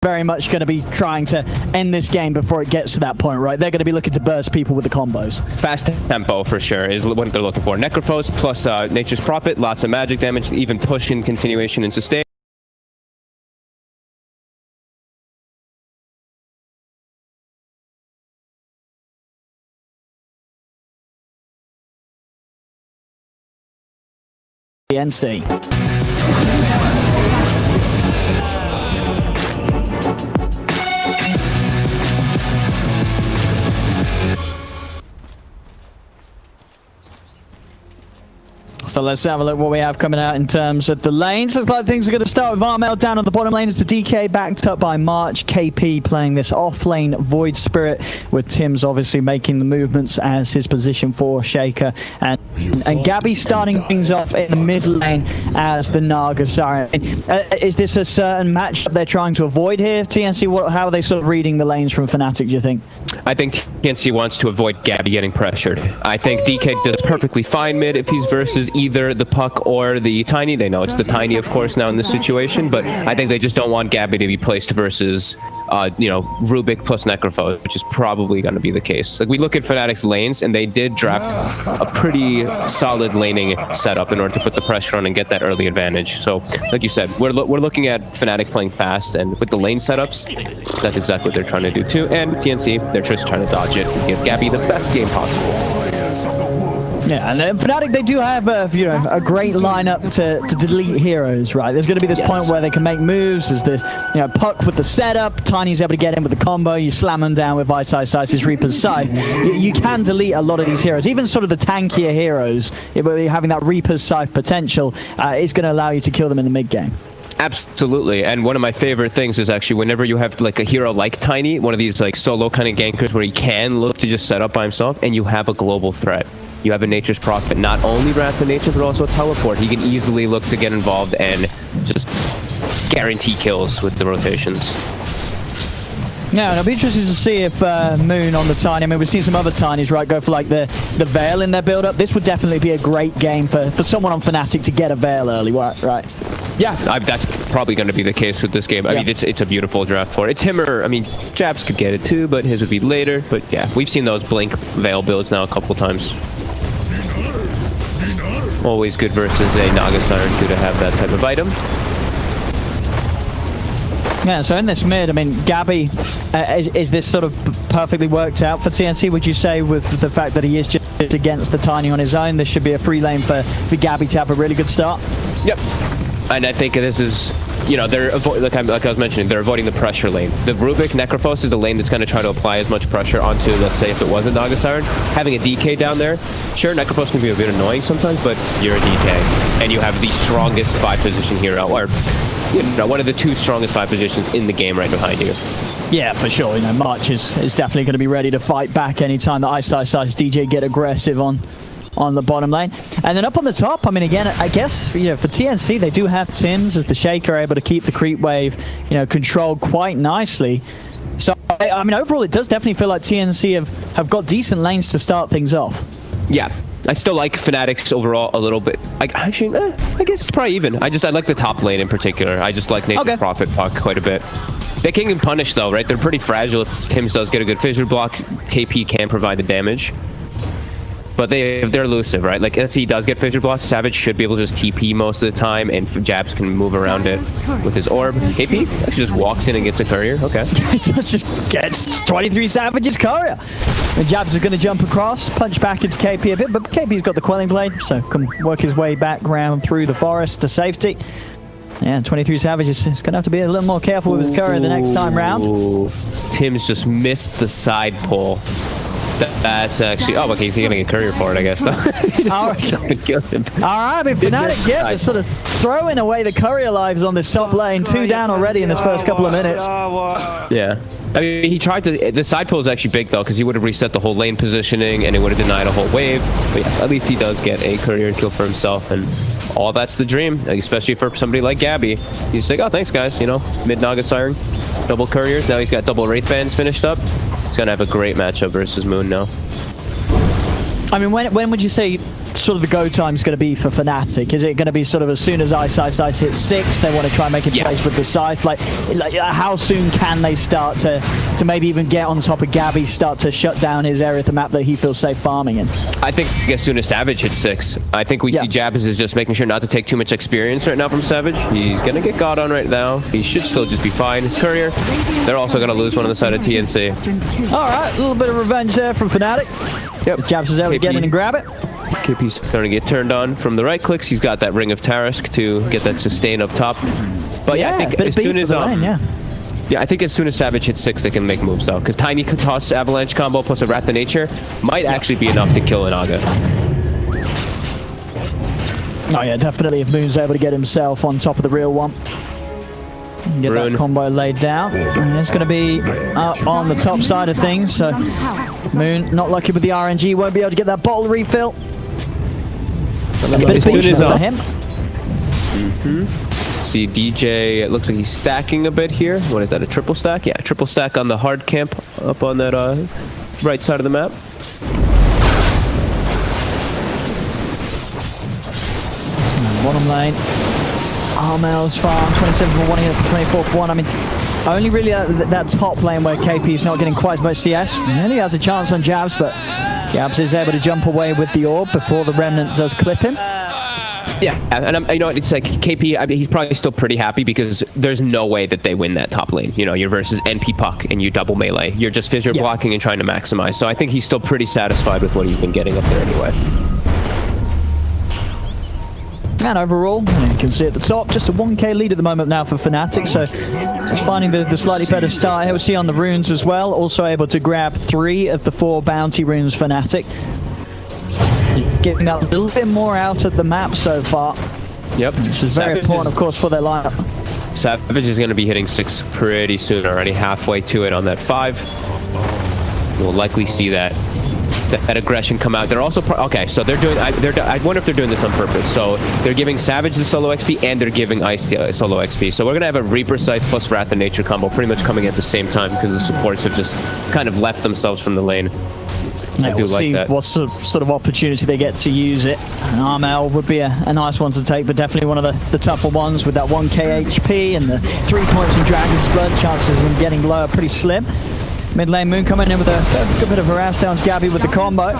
very much going to be trying to end this game before it gets to that point, right? They're going to be looking to burst people with the combos. Fast tempo for sure is what they're looking for. Necrophos plus Nature's Prophet, lots of magic damage, even push in continuation and sustain. TNC. So let's have a look what we have coming out in terms of the lanes. Looks like things are going to start with Varmel down on the bottom lane as the DK backed up by March. KP playing this off-lane Void Spirit, with Tim's obviously making the movements as his position for Shaker. And Gabby starting things off in the mid lane as the Naga Siren. Is this a certain matchup they're trying to avoid here, TNC? How are they sort of reading the lanes from Fnatic, do you think? I think TNC wants to avoid Gabby getting pressured. I think DK does perfectly fine mid if he's versus either the Puck or the Tiny. They know it's the Tiny, of course, now in this situation, but I think they just don't want Gabby to be placed versus you know, Rubik plus Necrophos, which is probably going to be the case. Like, we look at Fnatic's lanes, and they did draft a pretty solid laning setup in order to put the pressure on and get that early advantage. So, like you said, we're looking at Fnatic playing fast, and with the lane setups, that's exactly what they're trying to do too. And TNC, they're just trying to dodge it and give Gabby the best game possible. Yeah, and Fnatic, they do have you know, a great lineup to delete heroes, right? There's going to be this point where they can make moves. There's this, you know, Puck with the setup, Tiny's able to get in with the combo, you slam them down with Ice Reaper's Scythe. You can delete a lot of these heroes, even sort of the tankier heroes. Having that Reaper's Scythe potential is going to allow you to kill them in the mid game. Absolutely, and one of my favorite things is actually whenever you have like a hero like Tiny, one of these like solo kind of gankers where he can look to just set up by himself, and you have a global threat. You have a Nature's Prophet, not only Wrath of Nature, but also a teleport. He can easily look to get involved and just guarantee kills with the rotations. Yeah, and it'll be interesting to see if Moon on the Tiny, I mean, we've seen some other Tinys, right, go for like the Veil in their build-up. This would definitely be a great game for someone on Fnatic to get a Veil early, right? Yeah, that's probably going to be the case with this game. I mean, it's a beautiful draft for it. It's him or, I mean, Jabs could get it too, but his would be later. But yeah, we've seen those Blink Veil builds now a couple times. Always good versus a Naga Siren too to have that type of item. Yeah, so in this mid, I mean, Gabby, is this sort of perfectly worked out for TNC? Would you say, with the fact that he is just against the Tiny on his own, this should be a free lane for Gabby to have a really good start? Yep. And I think this is, you know, they're like I was mentioning, they're avoiding the pressure lane. The Rubik Necrophos is the lane that's going to try to apply as much pressure onto, let's say, if it was a Naga Siren. Having a DK down there, sure, Necrophos can be a bit annoying sometimes, but you're a DK, and you have the strongest 5-position hero, or you know, one of the 2 strongest 5 positions in the game right behind you. Yeah, for sure. You know, March is definitely going to be ready to fight back anytime that Ice DJ get aggressive on the bottom lane. And then up on the top, I mean, again, I guess, you know, for TNC, they do have Tims as the Shaker, able to keep the creep wave, you know, controlled quite nicely. So, I mean, overall, it does definitely feel like TNC have got decent lanes to start things off. Yeah. I still like Fnatic's overall a little bit. I guess it's probably even. I like the top lane in particular. I just like Nature's Prophet Puck quite a bit. They can punish though, right? They're pretty fragile. If Tims does get a good fissure block, KP can provide the damage. But they're elusive, right? Like, let's see, he does get fissure blocks. Savage should be able to just TP most of the time, and Jabs can move around it with his orb. KP actually just walks in and gets a courier. Okay. He just gets 23 Savage's courier. And Jabs is going to jump across, punch back into KP a bit, but KP's got the Quelling Blade, so can work his way back around through the forest to safety. Yeah, 23 Savage is going to have to be a little more careful with his courier the next time round. Tim's just missed the side pull. That's actually... Oh, okay, he's getting a courier for it, I guess. All right. Something kills him. All right, I mean, Fnatic, yeah, they're sort of throwing away the courier lives on this top lane. 2 down already in this first couple of minutes. Yeah. I mean, he tried to... The side pull is actually big, though, because he would have reset the whole lane positioning, and it would have denied a whole wave. But yeah, at least he does get a courier kill for himself, and all that's the dream, especially for somebody like Gabby. He's like, oh, thanks, guys. You know, mid-Naga Siren, double couriers. Now he's got double Wraith Bands finished up. He's going to have a great matchup versus Moon now. I mean, when would you say sort of the go time is going to be for Fnatic? Is it going to be sort of as soon as Ice hits 6, they want to try and make it plays with the Scythe? Like, how soon can they start to maybe even get on top of Gabby, start to shut down his area of the map that he feels safe farming in? I think as soon as Savage hits 6, I think we see Jabs is just making sure not to take too much experience right now from Savage. He's going to get God on right now. He should still just be fine. Courier, they're also going to lose one on the side of TNC. All right, a little bit of revenge there from Fnatic. Yep. Jabs is able to get in and grab it. KP's starting to get turned on from the right clicks. He's got that Ring of Tarask to get that sustain up top. But yeah, I think as soon as I think as soon as Savage hits 6, they can make moves though. Because Tiny could toss Avalanche combo plus a Wrath of Nature might actually be enough to kill an Naga. Oh yeah, definitely. If Moon's able to get himself on top of the real one. Get that combo laid down. And it's going to be on the top side of things. So Moon, not lucky with the RNG, won't be able to get that bottle refill. A bit of for him. See DJ, it looks like he's stacking a bit here. What is that, a triple stack? Yeah, triple stack on the hard camp up on that right side of the map. Bottom lane. Armel's farm, 27 for 1, he has 24 for 1. I mean, only really that top lane where KP is not getting quite as much CS. And he has a chance on Jabs, but Jabs is able to jump away with the orb before the Remnant does clip him. Yeah, and you know, it's like KP, I mean, he's probably still pretty happy because there's no way that they win that top lane. You know, you're versus NP Puck and you double melee. You're just fissure blocking and trying to maximize. So I think he's still pretty satisfied with what he's been getting up there anyway. And overall, you can see at the top, just a 1k lead at the moment now for Fnatic, so just finding the slightly better start here. We'll see on the runes as well, also able to grab 3 of the 4 bounty runes for Fnatic. Getting a little bit more out of the map so far. Yep. Which is very important, of course, for their lineup. Savage is going to be hitting 6 pretty soon, already halfway to it on that 5. We'll likely see that aggression come out. They're also okay, so they're doing I wonder if they're doing this on purpose. So they're giving Savage the solo XP and they're giving Ice the solo XP. So we're gonna have a Reaper Scythe plus Wrath of Nature combo pretty much coming at the same time because the supports have just kind of left themselves from the lane. Yeah, we'll see what sort of opportunity they get to use it. And Armel would be a nice one to take, but definitely one of the tougher ones with that 1k HP and the 3 points in Dragon's Blood. Chances of him getting lower pretty slim. Mid lane Moon coming in with a good bit of harass down to Gabby with the combo.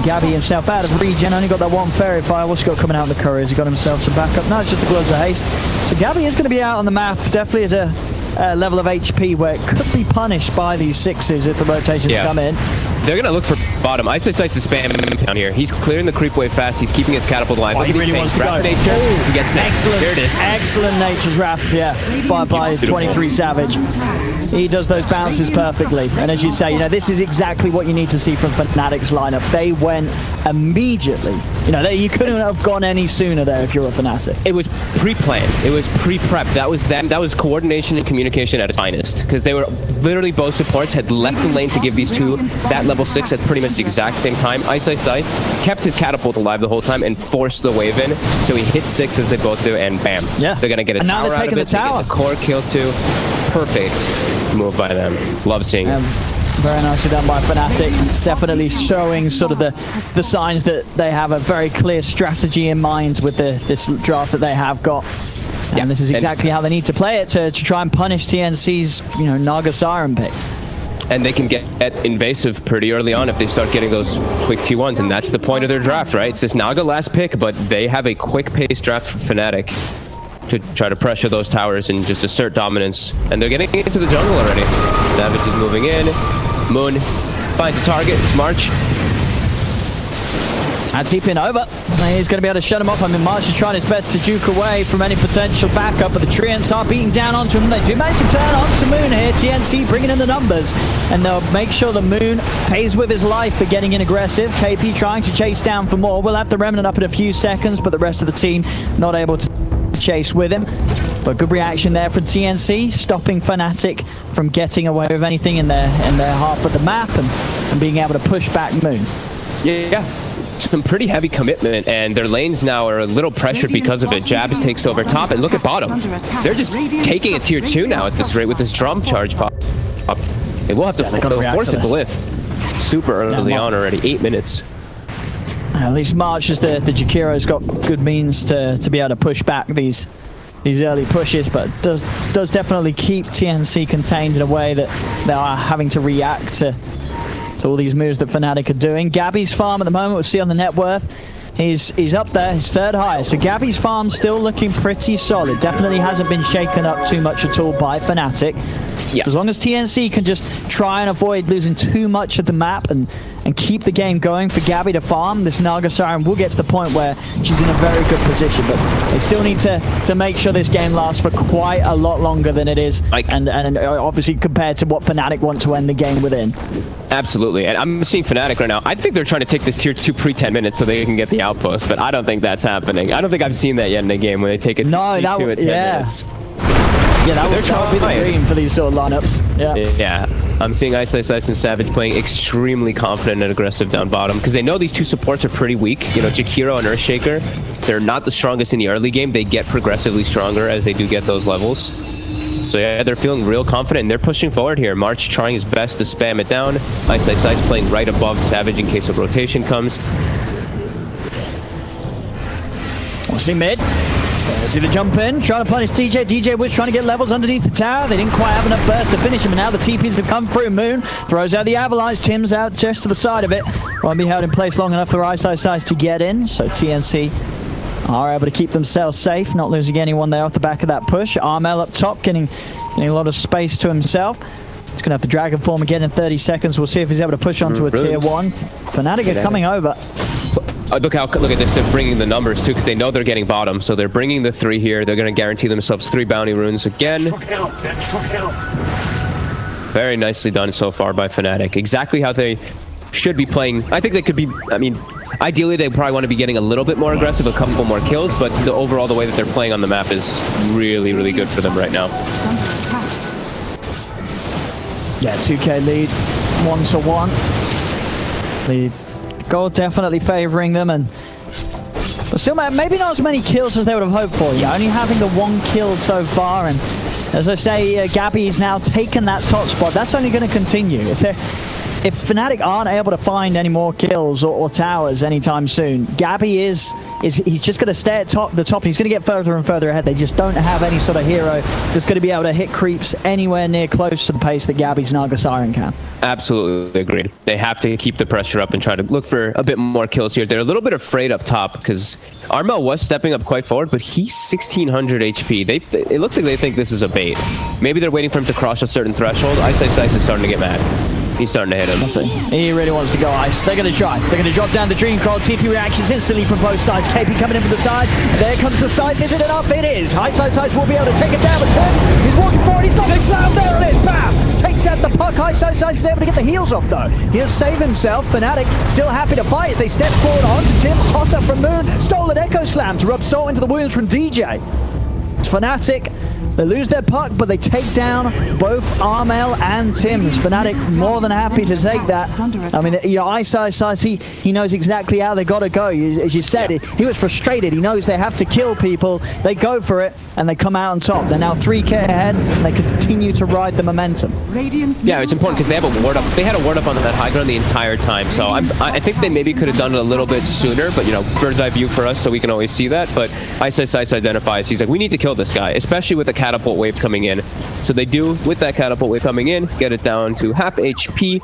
Gabby himself out of regen, only got that 1 Fairy Fire. What's he got coming out in the couriers? He got himself some backup. No, it's just the Gloves of Haste. So Gabby is going to be out on the map, definitely at a level of HP where it could be punished by these 6s if the rotations come in. They're going to look for bottom. Ice is spam down here. He's clearing the creep wave fast. He's keeping his catapult alive. Oh, he really wants to go. Nature, he gets 6. Excellent, there it is. Excellent Nature's Wrath, by 23 Savage. He does those bounces perfectly. And as you say, you know, this is exactly what you need to see from Fnatic's lineup. They went immediately. You know, you couldn't have gone any sooner there if you're a Fnatic. It was pre-planned. It was pre-prep. That was them. That was coordination and communication at its finest. Because they were literally both supports had left the lane to give these two that level 6 at pretty much the exact same time. Ice kept his catapult alive the whole time and forced the wave in. So he hit 6 as they both do, and bam. Yeah. They're gonna get a tower out of it. They get the core kill too. Perfect move by them. Love seeing it. Very nicely done by Fnatic. Definitely showing sort of the signs that they have a very clear strategy in mind with this draft that they have got. And this is exactly how they need to play it to try and punish TNC's, you know, Naga Siren pick. And they can get invasive pretty early on if they start getting those quick T1s, and that's the point of their draft, right? It's this Naga last pick, but they have a quick pace draft for Fnatic to try to pressure those towers and just assert dominance. And they're getting into the jungle already. Savage is moving in. Moon finds a target. It's March. That's TPing over. He's going to be able to shut him off. I mean, March is trying his best to juke away from any potential backup, but the Treants are beating down onto him. They do manage to turn on to Moon here. TNC bringing in the numbers, and they'll make sure the Moon pays with his life for getting in aggressive. KP trying to chase down for more. We'll have the Remnant up in a few seconds, but the rest of the team not able to chase with him. But good reaction there from TNC, stopping Fnatic from getting away with anything in their half of the map and being able to push back Moon. Yeah. Some pretty heavy commitment, and their lanes now are a little pressured because of it. Jabs takes over top, and look at bottom. They're just taking a tier 2 now at this rate with this drum charge pop. They will have to force a glyph super early on already. 8 minutes. At least March as the Jakiro's got good means to be able to push back these early pushes, but does definitely keep TNC contained in a way that they are having to react to all these moves that Fnatic are doing. Gabby's farm at the moment, we'll see on the net worth. He's up there, his third highest. So Gabby's farm still looking pretty solid. Definitely hasn't been shaken up too much at all by Fnatic. Yeah. As long as TNC can just try and avoid losing too much of the map and keep the game going for Gabby to farm, this Naga Siren will get to the point where she's in a very good position. But they still need to make sure this game lasts for quite a lot longer than it is. And obviously compared to what Fnatic want to end the game within. Absolutely. And I'm seeing Fnatic right now. I think they're trying to take this tier 2 pre-10 minutes so they can get the outpost, but I don't think that's happening. I don't think I've seen that yet in a game when they take it no, that at 10 minutes. Yeah, that would be the dream for these sort of lineups. Yeah. I'm seeing Ice and Savage playing extremely confident and aggressive down bottom because they know these two supports are pretty weak. You know, Jakiro and Earthshaker, they're not the strongest in the early game. They get progressively stronger as they do get those levels. So yeah, they're feeling real confident and they're pushing forward here. March trying his best to spam it down. Ice playing right above Savage in case a rotation comes. We'll see mid. See the jump in, trying to punish DJ. DJ was trying to get levels underneath the tower. They didn't quite have enough burst to finish him, and now the TPs have come through. Moon throws out the avalanche. Tim's out just to the side of it. Won't be held in place long enough for Ice to get in, so TNC are able to keep themselves safe, not losing anyone there off the back of that push. Armel up top, getting a lot of space to himself. He's going to have the Dragon Form again in 30 seconds. We'll see if he's able to push onto a tier 1. Fnatic are coming over. Look at this, they're bringing the numbers too, because they know they're getting bottom, so they're bringing the 3 here. They're going to guarantee themselves 3 bounty runes again. Very nicely done so far by Fnatic. Exactly how they should be playing. I think they could be, I mean, ideally they probably want to be getting a little bit more aggressive, a couple more kills, but overall the way that they're playing on the map is really, really good for them right now. Yeah, 2K lead, 1-1. Lead. Gold definitely favoring them, and still maybe not as many kills as they would have hoped for. Yeah, only having the 1 kill so far, and as I say, Gabby's now taken that top spot. That's only going to continue. If Fnatic aren't able to find any more kills or towers anytime soon, Gabby he's just going to stay at the top. He's going to get further and further ahead. They just don't have any sort of hero that's going to be able to hit creeps anywhere near close to the pace that Gabby's Naga Siren can. Absolutely agreed. They have to keep the pressure up and try to look for a bit more kills here. They're a little bit afraid up top because Armel was stepping up quite forward, but he's 1600 HP. It looks like they think this is a bait. Maybe they're waiting for him to cross a certain threshold. Ice is starting to get mad. He's starting to hit him. He really wants to go Ice. They're going to try. They're going to drop down the Dream Coil. TP reactions instantly from both sides. KP coming in from the side. There comes the side. Is it enough? It is. Ice will be able to take it down. But turns. He's walking forward. He's got the slam. There it is. Bam! Takes out the puck. Ice is able to get the heals off though. He'll save himself. Fnatic still happy to fight as they step forward onto Tim's. Toss up from Moon. Stolen Echo Slam to rub salt into the wounds from DJ. It's Fnatic. They lose their puck, but they take down both Armel and Tim's. Fnatic more than happy to take that. I mean, you know, Ice, he knows exactly how they got to go. As you said, he was frustrated. He knows they have to kill people. They go for it, and they come out on top. They're now 3K ahead, and they continue to ride the momentum. Yeah, it's important because they have a ward up. They had a ward up on that high ground the entire time. So I think they maybe could have done it a little bit sooner, but you know, bird's eye view for us, so we can always see that. But Ice identifies. He's like, we need to kill this guy, especially with the catapult wave coming in. So they do, with that catapult wave coming in, get it down to half HP.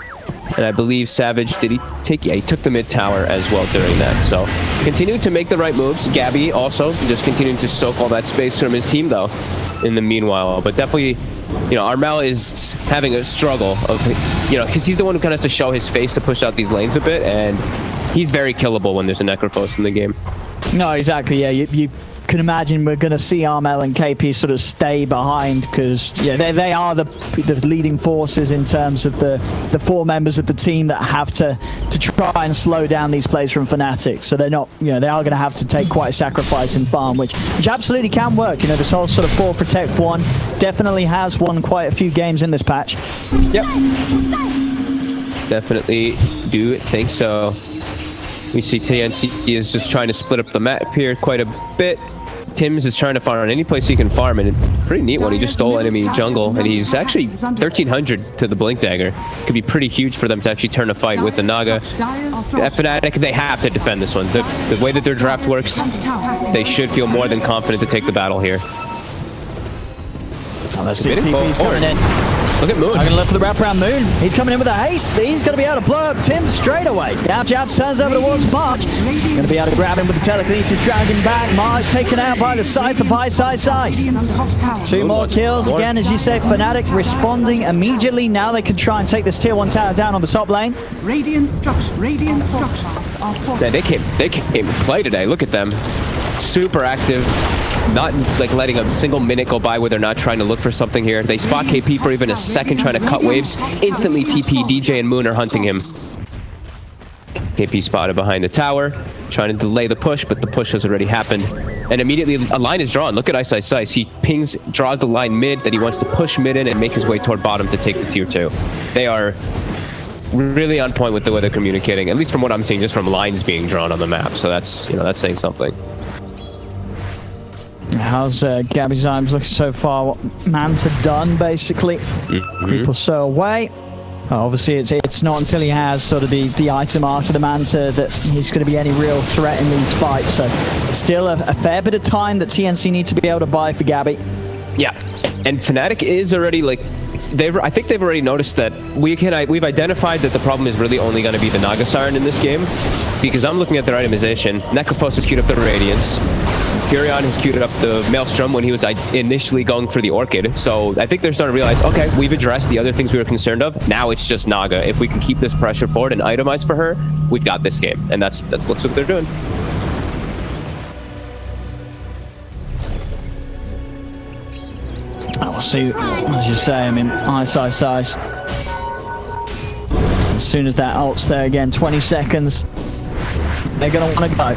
And I believe Savage, did he take? Yeah, he took the mid tower as well during that. So continuing to make the right moves. Gabby also just continuing to soak all that space from his team though in the meanwhile. But definitely, you know, Armel is having a struggle of, you know, because he's the one who kind of has to show his face to push out these lanes a bit. And he's very killable when there's a Necrophos in the game. No, exactly. Yeah, you can imagine we're going to see Armel and KP sort of stay behind because yeah, they are the leading forces in terms of the 4 members of the team that have to try and slow down these plays from Fnatic. So they're not, you know, they are going to have to take quite a sacrifice in farm, which absolutely can work. You know, this whole sort of 4 protect 1 definitely has won quite a few games in this patch. Yep, definitely do think so. We see TNC is just trying to split up the map here quite a bit. Tims is trying to farm on any place he can farm, and pretty neat one. He just stole enemy jungle, and he's actually 1,300 to the Blink Dagger. Could be pretty huge for them to actually turn a fight with the Naga. At Fnatic, they have to defend this one. The way that their draft works, they should feel more than confident to take the battle here. Oh, let's see TP's coming in. Look at Moon. I'm going to look for the wraparound Moon. He's coming in with a haste. He's going to be able to blow up Tim straight away. Down jab turns over towards March. He's going to be able to grab him with the telekinesis, drag him back. March taken out by the Scythe of Ice. 2 more kills. Again, as you say, Fnatic responding immediately. Now they can try and take this tier 1 tower down on the top lane. Radiant structures are Man, they came to play today. Look at them. Super active. Not like letting a single minute go by where they're not trying to look for something here. They spot KP for even a second trying to cut waves. Instantly TP, DJ and Moon are hunting him. KP spotted behind the tower, trying to delay the push, but the push has already happened. And immediately a line is drawn. Look at Ice. He pings, draws the line mid that he wants to push mid in and make his way toward bottom to take the tier 2. They are really on point with the way they're communicating, at least from what I'm seeing, just from lines being drawn on the map. So that's, that's saying something. How's Gabby's Zymes looking so far? What Manta done, basically. Creep or so away. Obviously, it's not until he has sort of the item after the Manta that he's going to be any real threat in these fights. So still a fair bit of time that TNC need to be able to buy for Gabby. Yeah, and Fnatic is already like... I think they've already noticed that we've identified that the problem is really only going to be the Naga Siren in this game, because I'm looking at their itemization. Necrophos has queued up the Radiance. Furion has queued up the Maelstrom when he was initially going for the Orchid. So I think they're starting to realize, okay, we've addressed the other things we were concerned of. Now it's just Naga. If we can keep this pressure forward and itemize for her, we've got this game. And that's looks what they're doing. We'll see, as you say, I mean, Ice. As soon as that ult's there again, 20 seconds, they're going to want to go.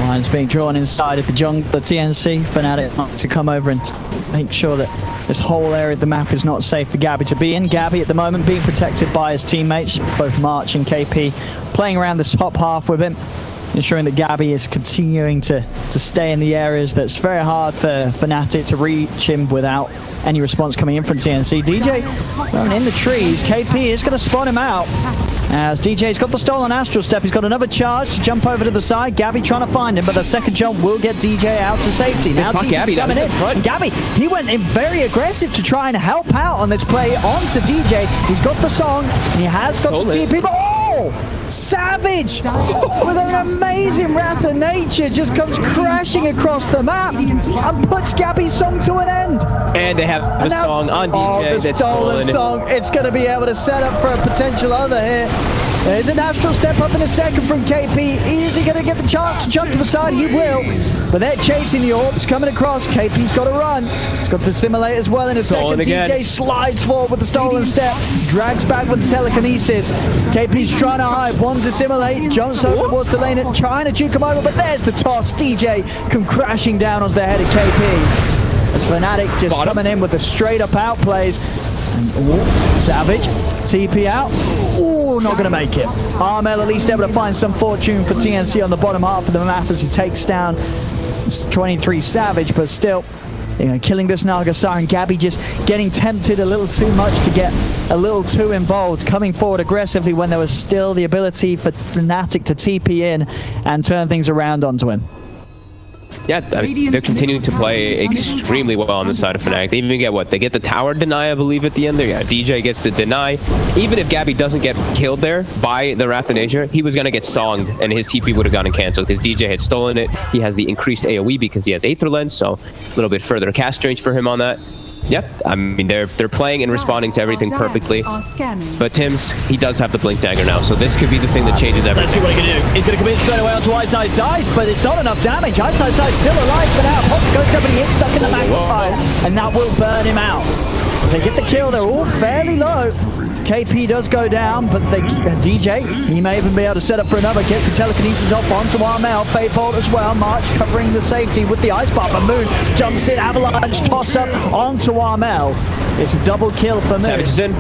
Lines being drawn inside of the jungle, the TNC. Fnatic to come over and make sure that this whole area of the map is not safe for Gabby to be in. Gabby at the moment being protected by his teammates, both March and KP, playing around this top half with him, ensuring that Gabby is continuing to stay in the areas that's very hard for Fnatic to reach him without any response coming in from TNC. DJ running in the trees. KP is going to spot him out. As DJ's got the stolen Astral Step, he's got another charge to jump over to the side. Gabby trying to find him, but the second jump will get DJ out to safety. Now Gabby coming in. Gabby, he went in very aggressive to try and help out on this play onto DJ. He's got the song, he has got the TP, but Savage with an amazing Wrath of Nature just comes crashing across the map and puts Gabby's song to an end. And they have the song on DJ. The stolen song. It's going to be able to set up for a potential other here. There's an Astral Step up in a second from KP. Is he going to get the chance to jump to the side? He will. But they're chasing the orbs coming across. KP's got to run. He's got to simulate as well in a second. DJ slides forward with the stolen step. Drags back with the telekinesis. KP's trying to hide. One to simulate. Jumps over towards the lane and trying to juke him over. But there's the toss. DJ come crashing down onto the head of KP. As Fnatic just coming in with the straight up outplays. And Savage, TP out. Not going to make it. Armel at least able to find some fortune for TNC on the bottom half of the map as he takes down 23 Savage, but still, killing this Naga Siren. Gabby just getting tempted a little too much to get a little too involved, coming forward aggressively when there was still the ability for Fnatic to TP in and turn things around onto him. Yeah, I mean, they're continuing to play extremely well on the side of Fnatic. They even get they get the tower deny, I believe, at the end there. Yeah, DJ gets the deny. Even if Gabby doesn't get killed there by the Wrath of Nature, he was going to get songed and his TP would have gone and canceled because DJ had stolen it. He has the increased AoE because he has Aether Lens, so a little bit further cast range for him on that. Yep, I mean, they're playing and responding to everything perfectly. But Tims, he does have the Blink Dagger now, so this could be the thing that changes everything. Let's see what he can do. He's going to commit straight away onto Ice, but it's not enough damage. Ice still alive for now. Pop goes down, but he is stuck in the magnifier, and that will burn him out. They get the kill. They're all fairly low. KP does go down, but DJ, he may even be able to set up for another. Gets the telekinesis off onto Armel. Fade Bolt as well. March covering the safety with the Ice Bar, but Moon jumps in. Avalanche toss up onto Armel. It's a double kill for Moon. Savage is in.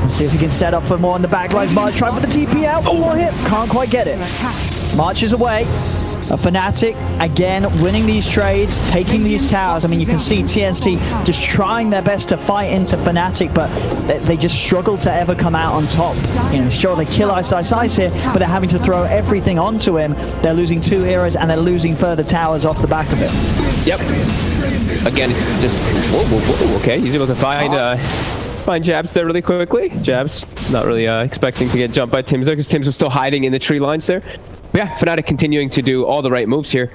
Let's see if he can set up for more in the backlines. March trying for the TP out. One more hit. Can't quite get it. March is away. Fnatic, again, winning these trades, taking these towers. I mean, you can see TNC just trying their best to fight into Fnatic, but they just struggle to ever come out on top. You know, sure, they kill Ice here, but they're having to throw everything onto him. They're losing 2 heroes, and they're losing further towers off the back of it. Yep. Again, just... Whoa, okay, he's able to find Jabs there really quickly. Jabs not really expecting to get jumped by Tim's there, because Tim's was still hiding in the tree lines there. But yeah, Fnatic continuing to do all the right moves here,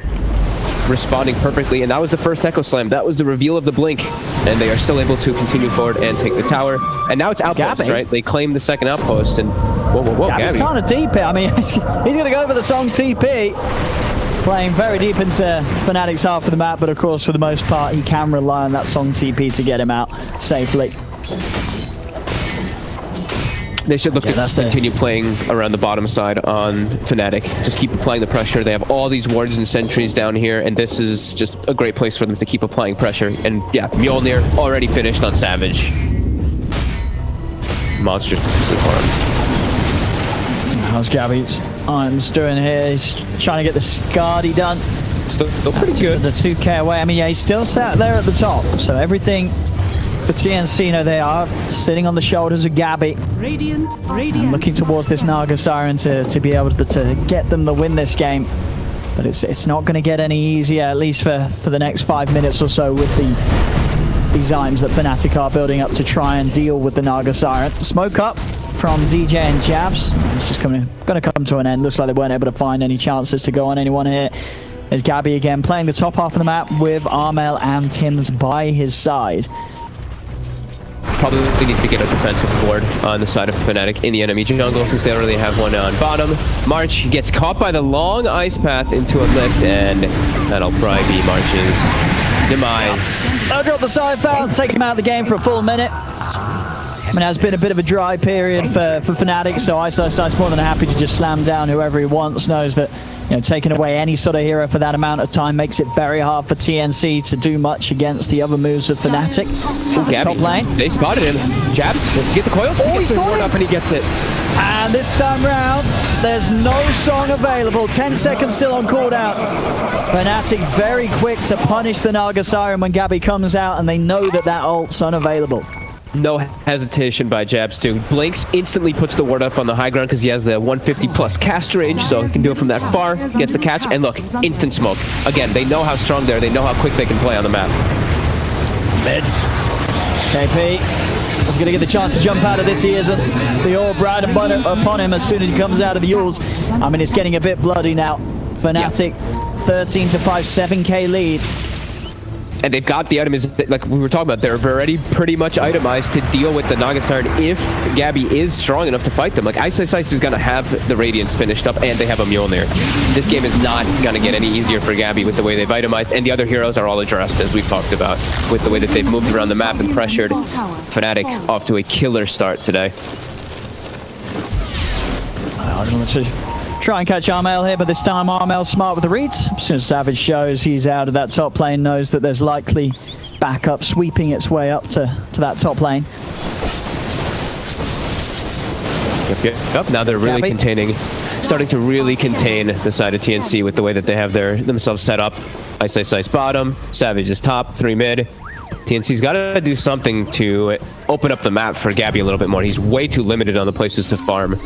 responding perfectly, and that was the first Echo Slam. That was the reveal of the blink, and they are still able to continue forward and take the tower. And now it's outpost, Gabby. right? They claim the second outpost, and whoa, Gabby's Gabby. kind of deep here. I mean, he's going to go for the Song TP. Playing very deep into Fnatic's half of the map, but of course, for the most part, he can rely on that Song TP to get him out safely. They should look to continue playing around the bottom side on Fnatic. Just keep applying the pressure. They have all these wards and sentries down here, and this is just a great place for them to keep applying pressure. And yeah, Mjolnir already finished on Savage. Monster for him. How's Gabby's Irons doing here? He's trying to get the Skadi done. Still pretty good. The 2k away. I mean, yeah, he's still sat there at the top, so everything... For TNC, you know, they are sitting on the shoulders of Gabby. And looking towards this Naga Siren to be able to get them to win this game. But it's not going to get any easier, at least for the next 5 minutes or so, with these items that Fnatic are building up to try and deal with the Naga Siren. Smoke up from DJ and Jabs. It's just going to come to an end. Looks like they weren't able to find any chances to go on anyone here. There's Gabby again playing the top half of the map with Armel and Tims by his side. Probably need to get a defensive board on the side of Fnatic in the enemy jungle, since they don't really have one on bottom. March gets caught by the long ice path into a lift, and that'll probably be March's demise. I'll drop the side foul, take him out of the game for a full minute. I mean, it has been a bit of a dry period for Fnatic, so Ice's more than happy to just slam down whoever he wants. Knows that, you know, taking away any sort of hero for that amount of time makes it very hard for TNC to do much against the other moves of Fnatic. Gabby, top lane. they spotted him. Jabs, let's get the coil. Oh, he's got up and he gets it. And this time round, there's no song available. 10 seconds still on cooldown. Fnatic very quick to punish the Naga Siren when Gabby comes out, and they know that ult's unavailable. No hesitation by Jabs too. Blinks, instantly puts the ward up on the high ground because he has the 150 plus cast range, so he can do it from that far, gets the catch, and look, instant smoke. Again, they know how strong they are, they know how quick they can play on the map. Mid. KP is going to get the chance to jump out of this. He isn't. The orb right upon him as soon as he comes out of the Yules. I mean, it's getting a bit bloody now. Fnatic, 13 to 5, 7k lead. And they've got the items, like we were talking about, they're already pretty much itemized to deal with the Naga Siren if Gabby is strong enough to fight them. Like Ice is going to have the Radiance finished up, and they have a Mjolnir. This game is not going to get any easier for Gabby with the way they've itemized, and the other heroes are all addressed, as we've talked about, with the way that they've moved around the map and pressured Fnatic off to a killer start today. Try and catch Armel here, but this time Armel's smart with the reads. As soon as Savage shows he's out of that top lane, knows that there's likely backup sweeping its way up to that top lane. Yep. Now they're really starting to really contain the side of TNC with the way that they have themselves set up. Ice bottom, Savage is top, 3 mid. TNC's got to do something to open up the map for Gabby a little bit more. He's way too limited on the places to farm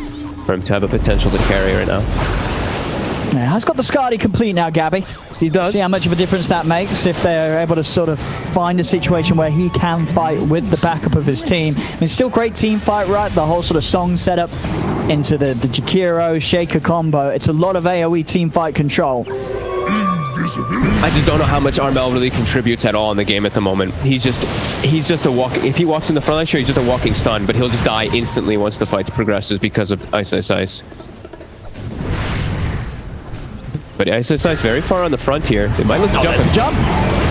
for him to have a potential to carry right now. Yeah, he's got the Skadi complete now, Gabby. He does. See how much of a difference that makes if they're able to sort of find a situation where he can fight with the backup of his team. I mean, still great team fight, right? The whole sort of song setup into the Jakiro, Shaker combo. It's a lot of AoE team fight control. I just don't know how much Armel really contributes at all in the game at the moment. He's just a walk. If he walks in the front line, sure, he's just a walking stun, but he'll just die instantly once the fight progresses because of Ice. But Ice very far on the front here. They might look to jump.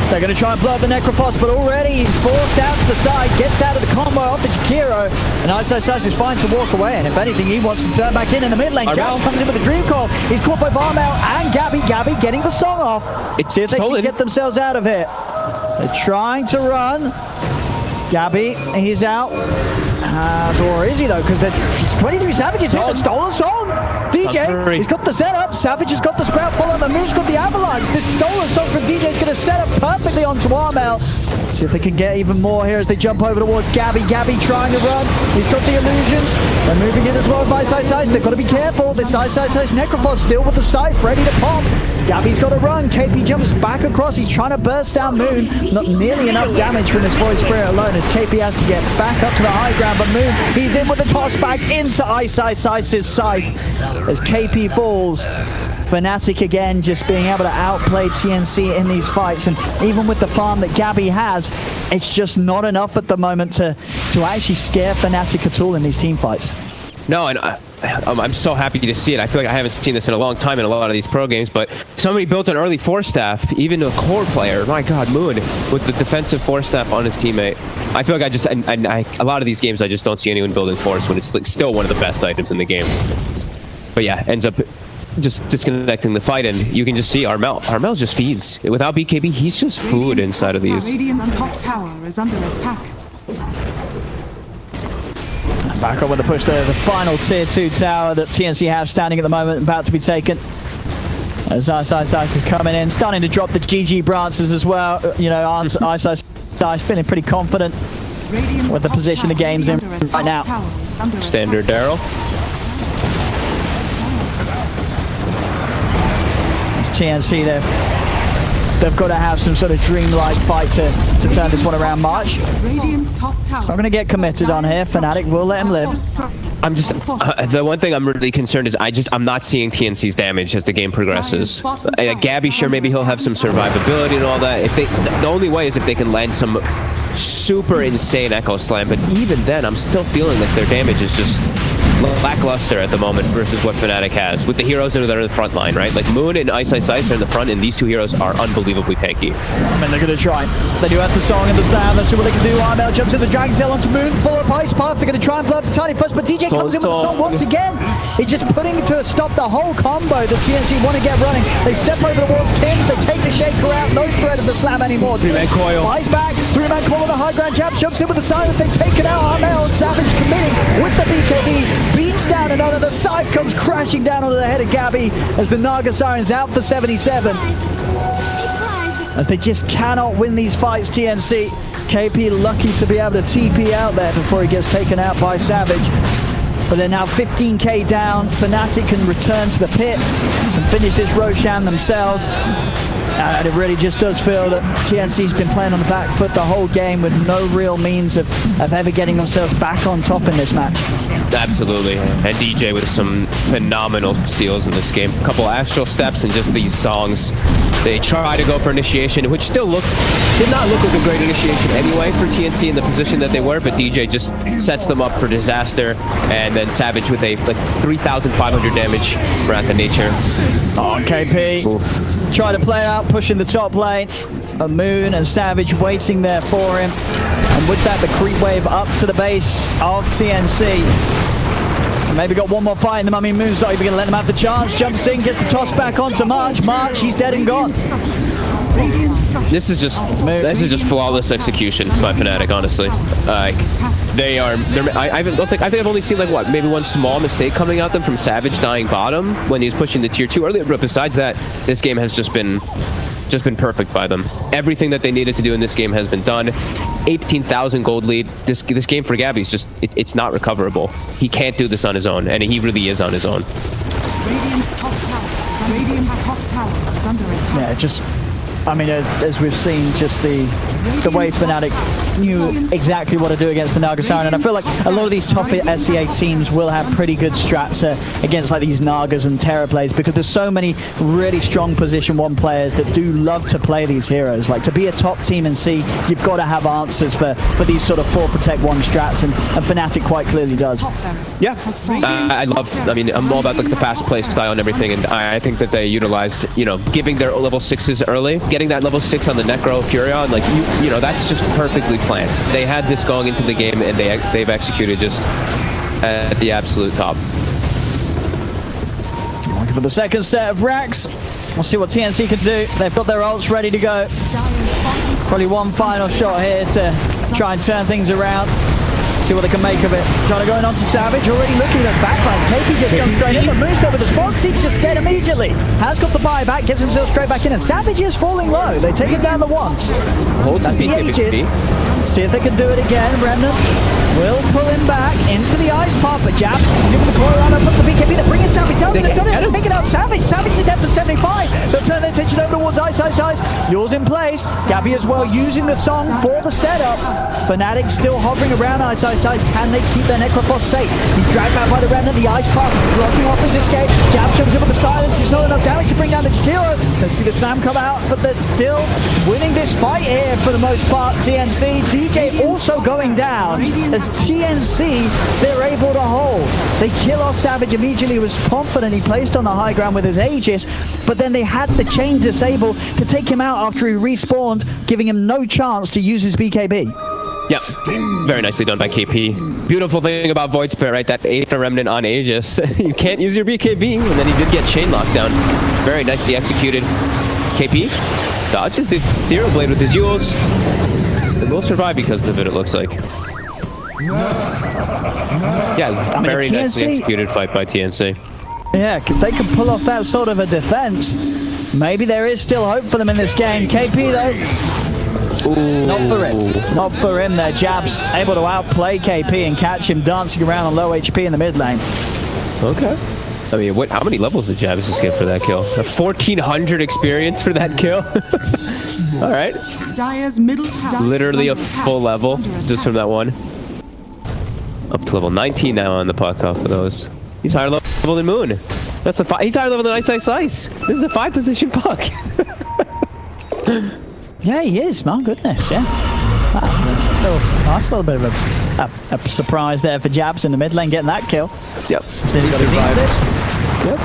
They're going to try and blow up the Necrophos, but already he's forced out to the side, gets out of the combo off the Jakiro, and Ice is fine to walk away, and if anything, he wants to turn back in the mid lane. Jabs comes in with a dream call. He's caught by Armel and Gabby getting the song off. See if they can get themselves out of here. They're trying to run. Gabby, he's out. Or is he though? Because there's 23 Savages here that stole a song. DJ, he's got the setup. Savage has got the sprout follow, and Moon's got the avalanche. This stolen song from DJ is going to set up perfectly onto Armel. See if they can get even more here as they jump over towards Gabby. Gabby trying to run. He's got the illusions. They're moving in as well by Side. They've got to be careful. This Side Necrophod still with the scythe ready to pop. Gabby's got to run. KP jumps back across. He's trying to burst down Moon. Not nearly enough damage from this Void Spirit alone as KP has to get back up to the high ground. But Moon, he's in with the toss back into Ice's scythe as KP falls. Fnatic again just being able to outplay TNC in these fights, and even with the farm that Gabby has, it's just not enough at the moment to actually scare Fnatic at all in these team fights. No, and I'm so happy to see it. I feel like I haven't seen this in a long time in a lot of these pro games, but somebody built an early force staff, even a core player, my god, Moon, with the defensive force staff on his teammate. I feel like a lot of these games I just don't see anyone building force when it's like still one of the best items in the game. But yeah, ends up just disconnecting the fight, and you can just see Armel just feeds. Without BKB, he's just food inside of these. Radiant's top tower is under attack. Back up with the push there, the final tier 2 tower that TNC have standing at the moment, about to be taken. As Ice is coming in, starting to drop the GG branches as well. You know, Ice feeling pretty confident with the position the game's in right now. Standard Daryl. TNC there. They've got to have some sort of dreamlike fight to turn this one around. March. It's not going to get committed on here. Fnatic will let him live. I'm just the one thing I'm really concerned is I'm not seeing TNC's damage as the game progresses. Gabby, sure, maybe he'll have some survivability and all that. The only way is if they can land some super insane Echo Slam, but even then, I'm still feeling like their damage is just lackluster at the moment versus what Fnatic has with the heroes that are in the front line, right? Like Moon and Ice are in the front, and these two heroes are unbelievably tanky. I mean, they're going to try. They do have the song and the slam. Let's see what they can do. Armel jumps in the Dragon Tail onto Moon, full of Ice Path. They're going to try and blow up the Tiny first, but DJ comes in with the song once again. He's just putting to stop the whole combo that TNC want to get running. They step over towards Tims. They take the Shaker out. No threat of the slam anymore. 3-man coil. Flies back. 3-man coil on the high ground jab. Jumps in with the silence. They take it out. Armel and Savage committing with the BKB. Beats down another. The scythe comes crashing down onto the head of Gabby as the Naga Siren's out for 77. As they just cannot win these fights, TNC. KP lucky to be able to TP out there before he gets taken out by Savage. But they're now 15k down. Fnatic can return to the pit and finish this Roshan themselves. And it really just does feel that TNC's been playing on the back foot the whole game with no real means of ever getting themselves back on top in this match. Absolutely. And DJ with some phenomenal steals in this game. A couple astral steps and just these songs. They try to go for initiation, which still did not look like a great initiation anyway for TNC in the position that they were, but DJ just sets them up for disaster. And then Savage with a 3,500 damage Wrath of Nature. Oh, KP. Oof. Try to play out, pushing the top lane. A Moon and Savage waiting there for him. And with that, the creep wave up to the base of TNC. And maybe got one more fight in them. I mean, Moon's not even going to let them have the chance. Jumps in, gets the toss back onto March. March, he's dead and gone. This is just flawless execution by Fnatic, honestly. I think I've only seen maybe one small mistake coming at them from Savage dying bottom when he was pushing the tier 2 earlier. But besides that, this game has just been perfect by them. Everything that they needed to do in this game has been done. 18,000 gold lead. This game for Gabby is just it's not recoverable. He can't do this on his own, and he really is on his own. Radiant's top tower is under attack. Yeah, I mean, as we've seen, just the way Fnatic knew exactly what to do against the Naga Siren, and I feel like a lot of these top SCA teams will have pretty good strats against these Nagas and Terra plays, because there's so many really strong position 1 players that do love to play these heroes. Like, to be a top team in C, you've got to have answers for these sort of 4 protect 1 strats, and Fnatic quite clearly does. Yeah, I mean, I'm all about the fast play style and everything, and I think that they utilized, giving their level 6s early, getting that level 6 on the Necro Furion, that's just perfectly planned. They had this going into the game, and they've executed just at the absolute top. Looking for the second set of racks. We'll see what TNC can do. They've got their ults ready to go. Probably one final shot here to try and turn things around. See what they can make of it. Trying to go in onto Savage, already looking at backline. KP just jumps straight in, but moves over the spawn. Seek's just dead immediately. Has got the buyback, gets himself straight back in, and Savage is falling low. They take him down the once. Holds That's his the Aegis. See if they can do it again. Remnant will pull him back into the ice pop, but Jab is able to coil around and put the BKB. They're bringing Savage down. They've done it. They're taking out Savage. Savage is dead for 75. They'll turn their attention over towards Ice. Yours in place. Gabby as well using the song for the setup. Fnatic still hovering around Ice. Can they keep their Necrophos safe? He's dragged back by the Remnant. The ice pop blocking off his escape. Jab jumps in with the silence. It's not enough damage to bring down the Jakiro. Let's see the Slam come out, but they're still winning this fight here for the most part. TNC. DJ also going down as TNC they're able to hold. They kill off Savage immediately. He was confident. He placed on the high ground with his Aegis, but then they had the chain disable to take him out after he respawned, giving him no chance to use his BKB. Yep, very nicely done by KP. Beautiful thing about Void Spirit, right? That 8th Remnant on Aegis. You can't use your BKB, and then he did get chain lockdown. Very nicely executed. KP dodges the Zero Blade with his Yules. They will survive because of it looks like. Yeah, very nicely executed fight by TNC. Yeah, if they can pull off that sort of a defense, maybe there is still hope for them in this game. KP though, Ooh. not for him. Not for him there. Jab's able to outplay KP and catch him dancing around on low HP in the mid lane. Okay. I mean, how many levels did Jabs just get for that kill? 1,400 experience for that kill? All right. Dire's middle tower. Literally a full level just from that one. Up to level 19 now on the puck off of those. He's higher level than Moon. That's a he's higher level than Ice. This is the 5 position puck. Yeah, he is. My goodness, yeah. Nice little bit of a surprise there for Jabs in the mid lane getting that kill. Yep. Still got this. Yep.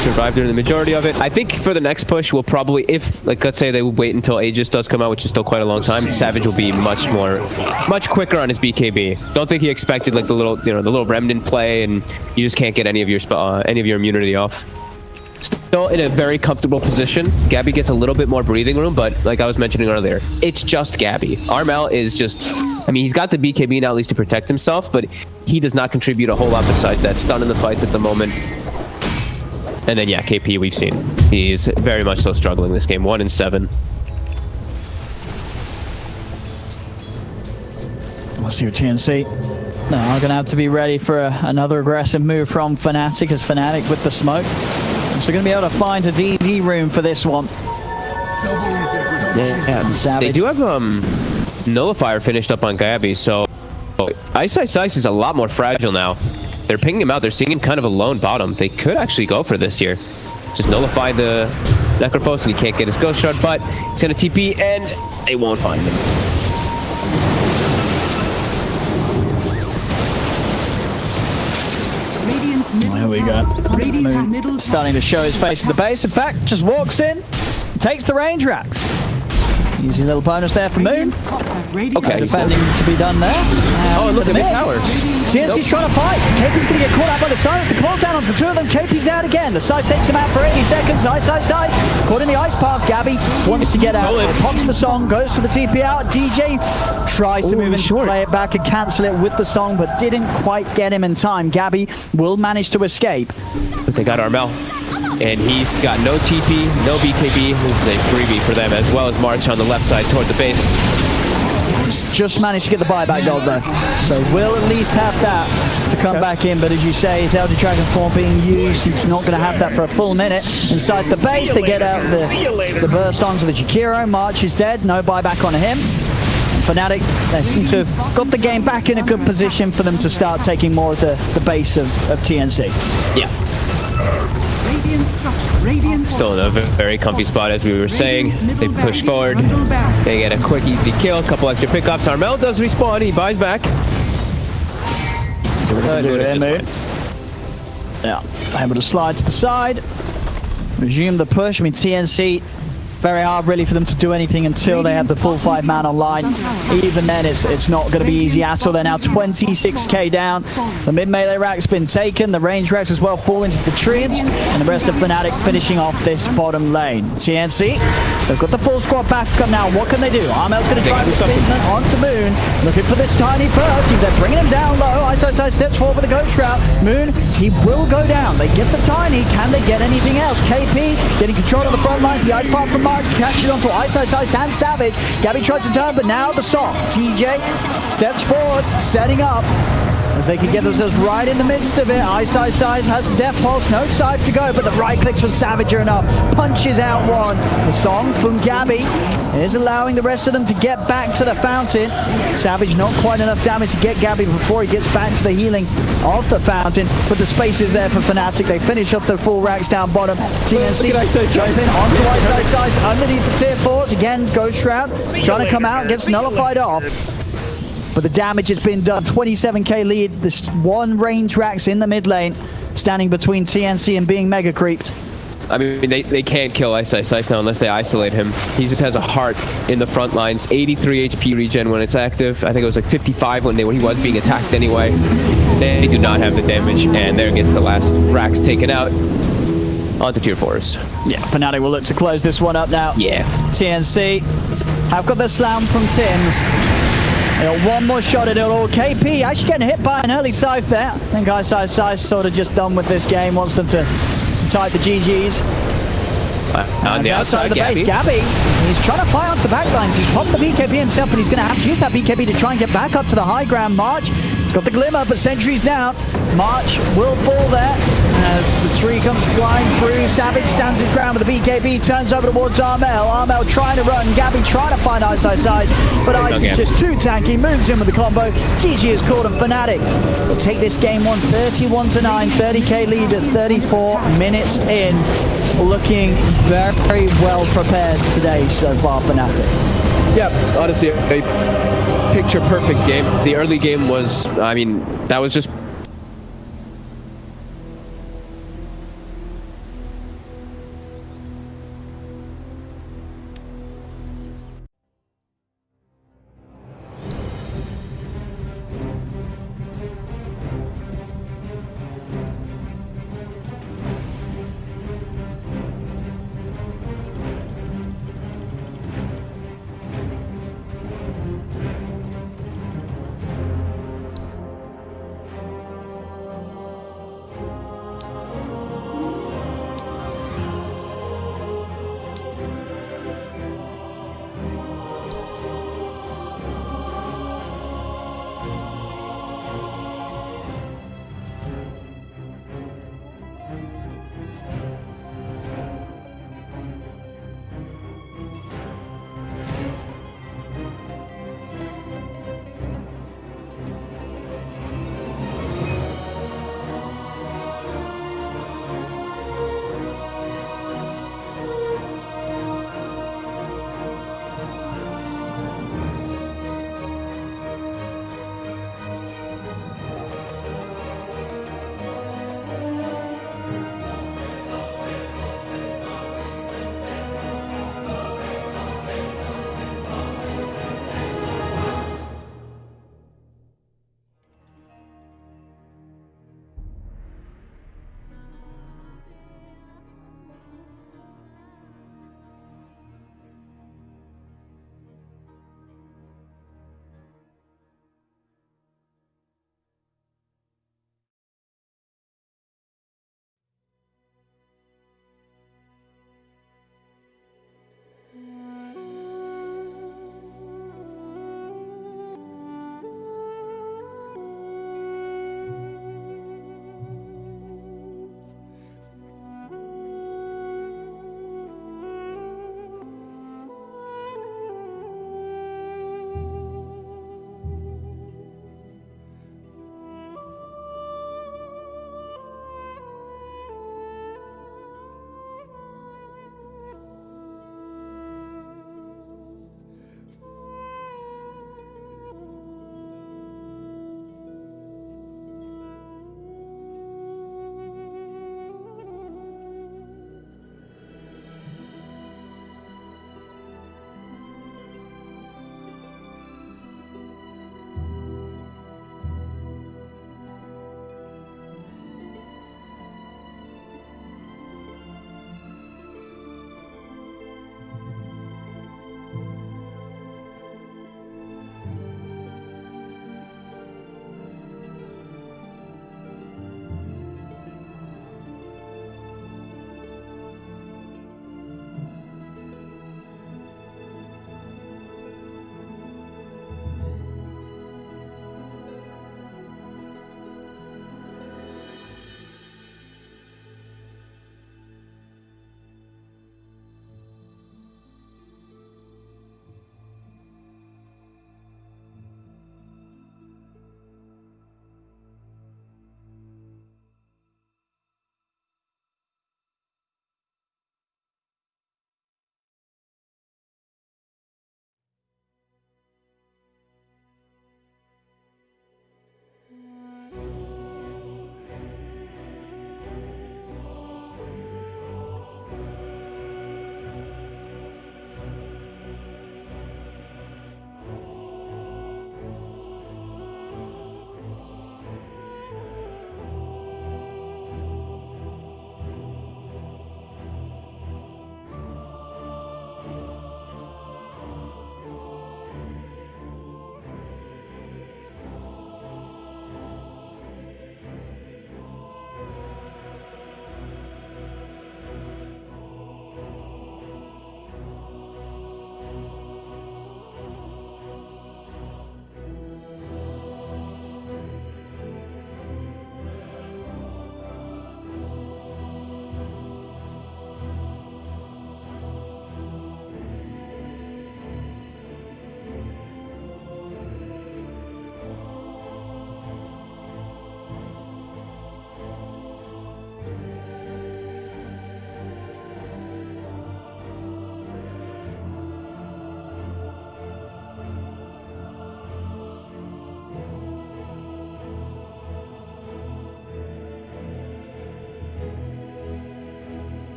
Survived during the majority of it. I think for the next push, we'll probably, if, like, let's say they wait until Aegis does come out, which is still quite a long time, Savage will be much quicker on his BKB. Don't think he expected, like, the little Remnant play, and you just can't get any of your immunity off. Still in a very comfortable position. Gabby gets a little bit more breathing room, but like I was mentioning earlier, it's just Gabby. Armel is just, I mean, he's got the BKB now at least to protect himself, but he does not contribute a whole lot besides that stun in the fights at the moment. And then, yeah, KP we've seen. He's very much so struggling this game. 1-7. Let's see what TNC. No, I'm going to have to be ready for another aggressive move from Fnatic as Fnatic with the smoke. So going to be able to find a DD room for this one. Yeah, they do have Nullifier finished up on Gabby, so Ice is a lot more fragile now. They're pinging him out. They're seeing him kind of alone bottom. They could actually go for this here. Just nullify the Necrophos and he can't get his Ghost Shard, but he's going to TP and they won't find him. There we go. Starting to show his face at the base. In fact, just walks in, takes the range racks. Easy little bonus there for Moon. Okay. Defending to be done there. Oh, look at the tower. TNC's trying to fight. KP's going to get caught out by the silence. The call's down on the two of them. KP's out again. The side takes him out for 80 seconds. Ice. Caught in the ice park. Gabby wants to get out. Pops the song, goes for the TP out. DJ tries to move in short, play it back and cancel it with the song, but didn't quite get him in time. Gabby will manage to escape. But they got Armel. And he's got no TP, no BKB. This is a freebie for them, as well as March on the left side toward the base. Just managed to get the buyback gold though. So we'll at least have that to come back in. But as you say, his Elder Dragon form being used. He's not going to have that for a full minute. Inside the base, they get out the burst onto the Jakiro. March is dead, no buyback on him. Fnatic, they seem to have got the game back in a good position for them to start taking more of the base of TNC. Yeah. Still in a very comfy spot, as we were saying. They push forward. They get a quick, easy kill. A couple extra pickups. Armel does respawn. He buys back. Yeah, able to slide to the side. Resume the push. I mean, TNC, very hard really for them to do anything until they have the full 5-man online. Even then, it's not going to be easy at all. They're now 26k down. The mid-melee rack's been taken. The range racks as well fall into the trees. And the rest of Fnatic finishing off this bottom lane. TNC They've got the full squad back up now. What can they do? Armel's going to try the spin onto Moon. Looking for this Tiny first. They're bringing him down low. Ice steps forward with a Ghost Shroud. Moon, he will go down. They get the Tiny. Can they get anything else? KP getting control of the front lines. The Ice Path from Mark catches onto Ice and Savage. Gabby tries to turn, but now the soft. TJ steps forward, setting up. If they can get themselves right in the midst of it. Ice has Death Pulse, no side to go, but the right clicks from Savage are enough. Punches out one. The song from Gabby is allowing the rest of them to get back to the fountain. Savage not quite enough damage to get Gabby before he gets back to the healing of the fountain, but the space is there for Fnatic. They finish off the full racks down bottom. TNC jumping onto Ice underneath the tier 4s. Again, Ghost Shroud trying to come out, gets nullified off. But the damage has been done. 27k lead. This one range Rax in the mid lane, standing between TNC and being mega creeped. I mean, they can't kill Ice now unless they isolate him. He just has a heart in the front lines. 83 HP regen when it's active. I think it was like 55 when he was being attacked anyway. They do not have the damage, and there gets the last Rax taken out. Onto tier 4s. Yeah, Fnatic will look to close this one up now. Yeah. TNC have got the slam from Tims. One more shot at it all. KP actually getting hit by an early scythe there. I think Ice sort of just done with this game. Wants them to type the GGs. On the outside of the base, Gabby, he's trying to fire off the backlines. He's popped the BKB himself, but he's going to have to use that BKB to try and get back up to the high ground. March, he's got the glimmer, but Sentry's down. March will fall there. As the tree comes flying through, Savage stands his ground with the BKB, turns over towards Armel. Armel trying to run, Gabby trying to find Ice, but Ice is just too tanky, moves in with the combo. GG is called, and Fnatic will take this game 1 31-9, 30k lead at 34 minutes in. Looking very well prepared today so far, Fnatic. Yeah, honestly, a picture perfect game. The early game was, I mean, that was just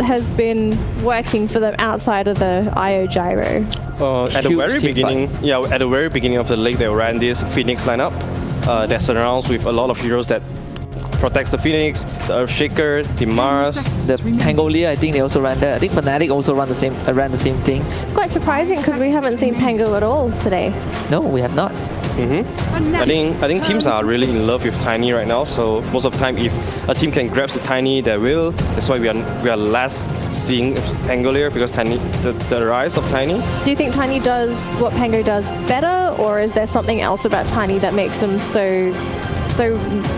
has been working for them outside of the IO gyro? At the Huge very team beginning, at the very beginning of the league, they ran this Phoenix lineup that surrounds with a lot of heroes that protects the Phoenix, the Earthshaker, the Mars. The Pangolier, I think they also ran that. I think Fnatic also ran the same thing. It's quite surprising because we haven't seen Pango at all today. No, we have not. I think teams are really in love with Tiny right now. So most of the time, if a team can grab the Tiny, they will. That's why we are less seeing Pangolier because Tiny, the rise of Tiny. Do you think Tiny does what Pango does better, or is there something else about Tiny that makes him so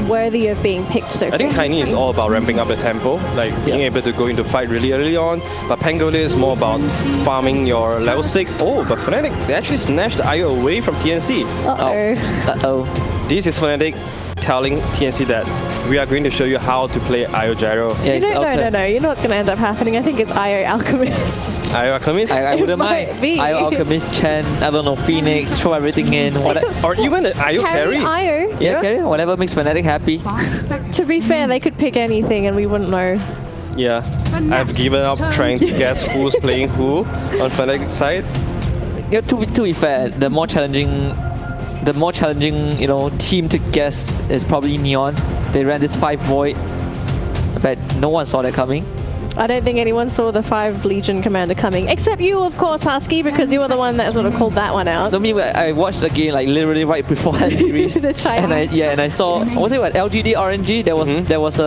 worthy of being picked so I think Tiny is all about ramping up the tempo, like being able to go into fight really early on. But Pangolier is more about farming your level 6. Oh, but Fnatic, they actually snatched the IO away from TNC. Uh-oh. This is Fnatic telling TNC that we are going to show you how to play IO Gyro. Yeah, You know, no. You know what's going to end up happening? I think it's IO Alchemist. IO Alchemist? I wouldn't might mind. be. IO Alchemist, Chen, I don't know, Phoenix, throw everything in. Or even the IO carry. IO. Yeah, carry whatever makes Fnatic happy. 5 seconds. To be fair, they could pick anything and we wouldn't know. Yeah. I've given up trying to guess who's playing who on Fnatic side. Yeah, to be fair, the more challenging, team to guess is probably Neon. They ran this 5 Void. I bet no one saw that coming. I don't think anyone saw the 5 Legion Commander coming, except you, of course, Husky, because you were the one that sort of called that one out. I mean, I watched the game like literally right before that series. The Chinese. and I saw, was it what, LGD RNG? There was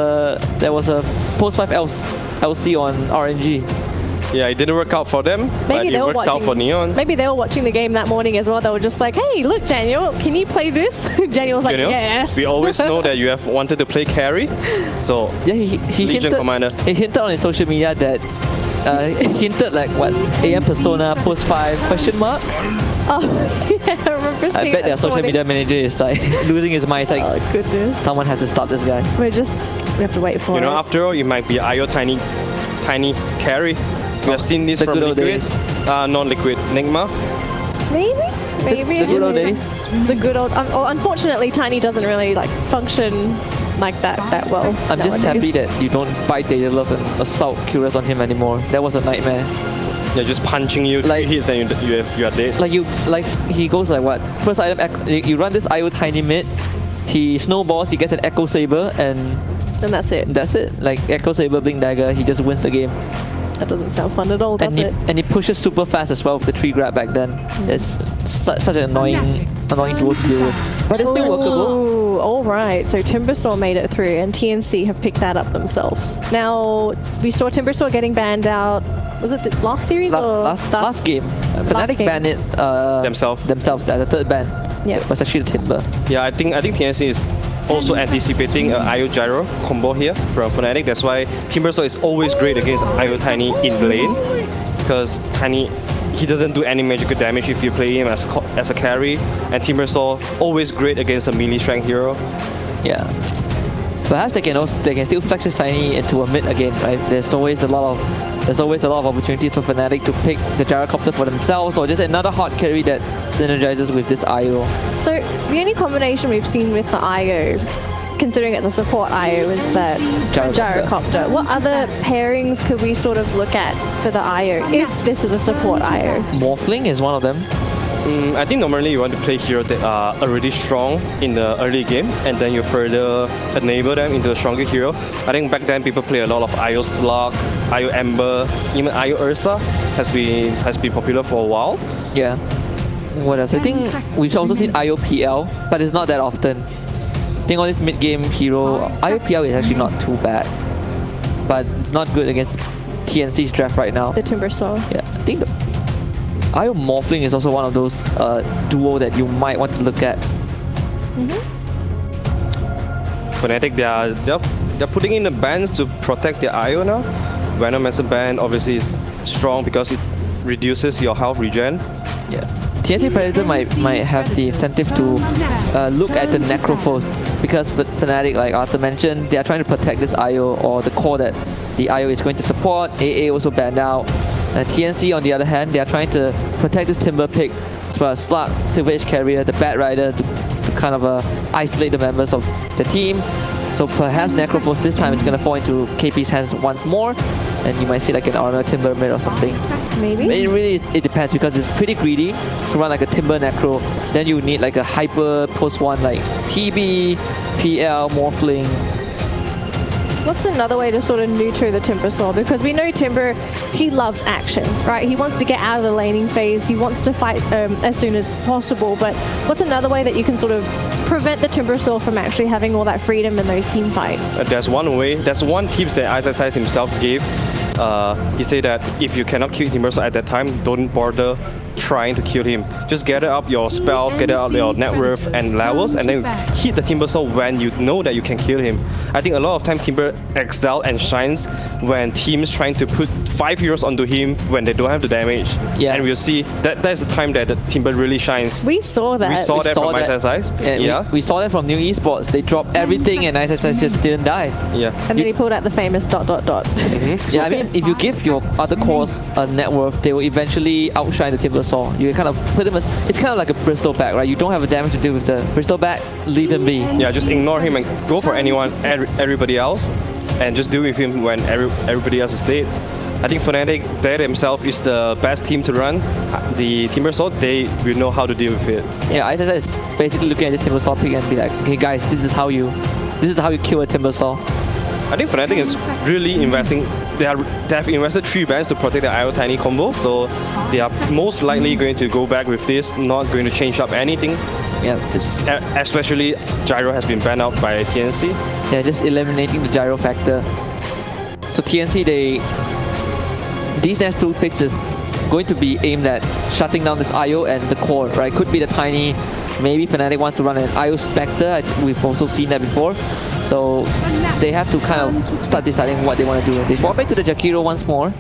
a post 5 LC on RNG. Yeah, it didn't work out for them, but it worked out for Neon. Maybe they were watching the game that morning as well. They were just like, hey, look, Daniel, can you play this? Daniel was like, Daniel, yes. we always know that you have wanted to play carry, so Yeah, he Legion Commander. He hinted on his social media that he hinted like what AM Persona post 5 question mark. Oh, yeah, I remember seeing I bet that their social morning. media manager is like losing his mind. It's like, Oh, goodness. someone has to stop this guy. We have to wait for it. After all, it might be IO Tiny carry. We have seen this The from good old Liquid, days. non-Liquid Nigma. Maybe. The good old it days. is. The good old. Unfortunately, Tiny doesn't really like function like that well. I'm just happy that you don't buy Daedalus and assault Curious on him anymore. That was a nightmare. They're just punching you 3 hits and you are dead. Like he goes like what? First item, you run this IO Tiny mid. He snowballs. He gets an Echo Saber and And that's it. that's it. Like Echo Saber, Blink Dagger. He just wins the game. That doesn't sound fun at all, does it? And he pushes super fast as well with the 3 grab back then. It's such an annoying tool to deal with. But it's still workable. Ooh, all right. So Timbersaw made it through, and TNC have picked that up themselves. Now we saw Timbersaw getting banned out. Was it the last series or Last game? Fnatic game. banned it Themselves. The third ban. Yeah. It was actually the Timber. Yeah, I think TNC is also anticipating an IO Gyro combo here from Fnatic. That's why Timbersaw is always great against IO Tiny in lane, because Tiny, he doesn't do any magical damage if you play him as a carry, and Timbersaw always great against a melee strength hero. Yeah. Perhaps they can still flex this Tiny into a mid again, right? There's always a lot of opportunities for Fnatic to pick the Gyrocopter for themselves, or just another hot carry that synergizes with this IO. So the only combination we've seen with the IO, considering it's a support IO, is that Gyrocopter. What other pairings could we sort of look at for the IO if this is a support IO? Morphling is one of them. I think normally you want to play heroes that are already strong in the early game, and then you further enable them into a stronger hero. I think back then people play a lot of IO Slug, IO Ember, even IO Ursa has been popular for a while. Yeah. What else? I think we've also seen IOPL, but it's not that often. I think on this mid-game hero, IOPL is actually not too bad, but it's not good against TNC's draft right now. The Timbersaw. Yeah, I think IO Morphling is also one of those duo that you might want to look at. Fnatic, they're putting in the bans to protect their IO now. Venom as a ban obviously is strong because it reduces your health regen. Yeah. TNC Predator might have the incentive to look at the Necrophos, because Fnatic, like Arthur mentioned, they are trying to protect this IO, or the core that the IO is going to support. AA also banned out. TNC, on the other hand, they are trying to protect this Timber pick, as well as Slug, Silver Age Carrier, the Bat Rider, to kind of isolate the members of the team. So perhaps Necrophos this time is going to fall into KP's hands once more. and you might see like an armor timber mid or something. Maybe. It depends because it's pretty greedy to run like a timber necro. Then you need like a hyper post one like TB, PL, Morphling. What's another way to sort of neuter the Timbersaw? Because we know Timber, he loves action, right? He wants to get out of the laning phase. He wants to fight as soon as possible. But what's another way that you can sort of prevent the Timbersaw from actually having all that freedom in those team fights? There's one way. There's one tips that ISSI himself gave. He said that if you cannot kill Timbersaw at that time, don't bother trying to kill him. Just gather up your spells, gather up your net worth and levels, and then hit the Timbersaw when you know that you can kill him. I think a lot of time Timber excels and shines when teams trying to put 5 heroes onto him when they don't have the damage. Yeah. And we'll see that's the time that the Timber really shines. We saw that. We saw that from ISSI. Yeah. We saw that from new esports. They dropped everything and ISSI just didn't die. Yeah. And then he pulled out the famous ... Yeah, I mean, if you give your other cores a net worth, they will eventually outshine the Timbersaw. You kind of put them as, it's kind of like a Bristol back, right? You don't have a damage to do with the Bristol back, leave him be. Yeah, just ignore him and go for everybody else, and just deal with him when everybody else is dead. I think Fnatic, they themselves is the best team to run the Timbersaw. They will know how to deal with it. Yeah, ISSI is basically looking at the Timbersaw pick and be like, okay guys, this is how you kill a Timbersaw. I think Fnatic is really investing. They have invested 3 bans to protect the IO Tiny combo, so they are most likely going to go back with this, not going to change up anything. Yeah, especially Gyro has been banned out by TNC. Yeah, just eliminating the gyro factor. So TNC, these next 2 picks is going to be aimed at shutting down this IO and the core, right? Could be the Tiny. Maybe Fnatic wants to run an IO Spectre. We've also seen that before. So they have to kind of start deciding what they want to do. They fall back to the Jakiro once more.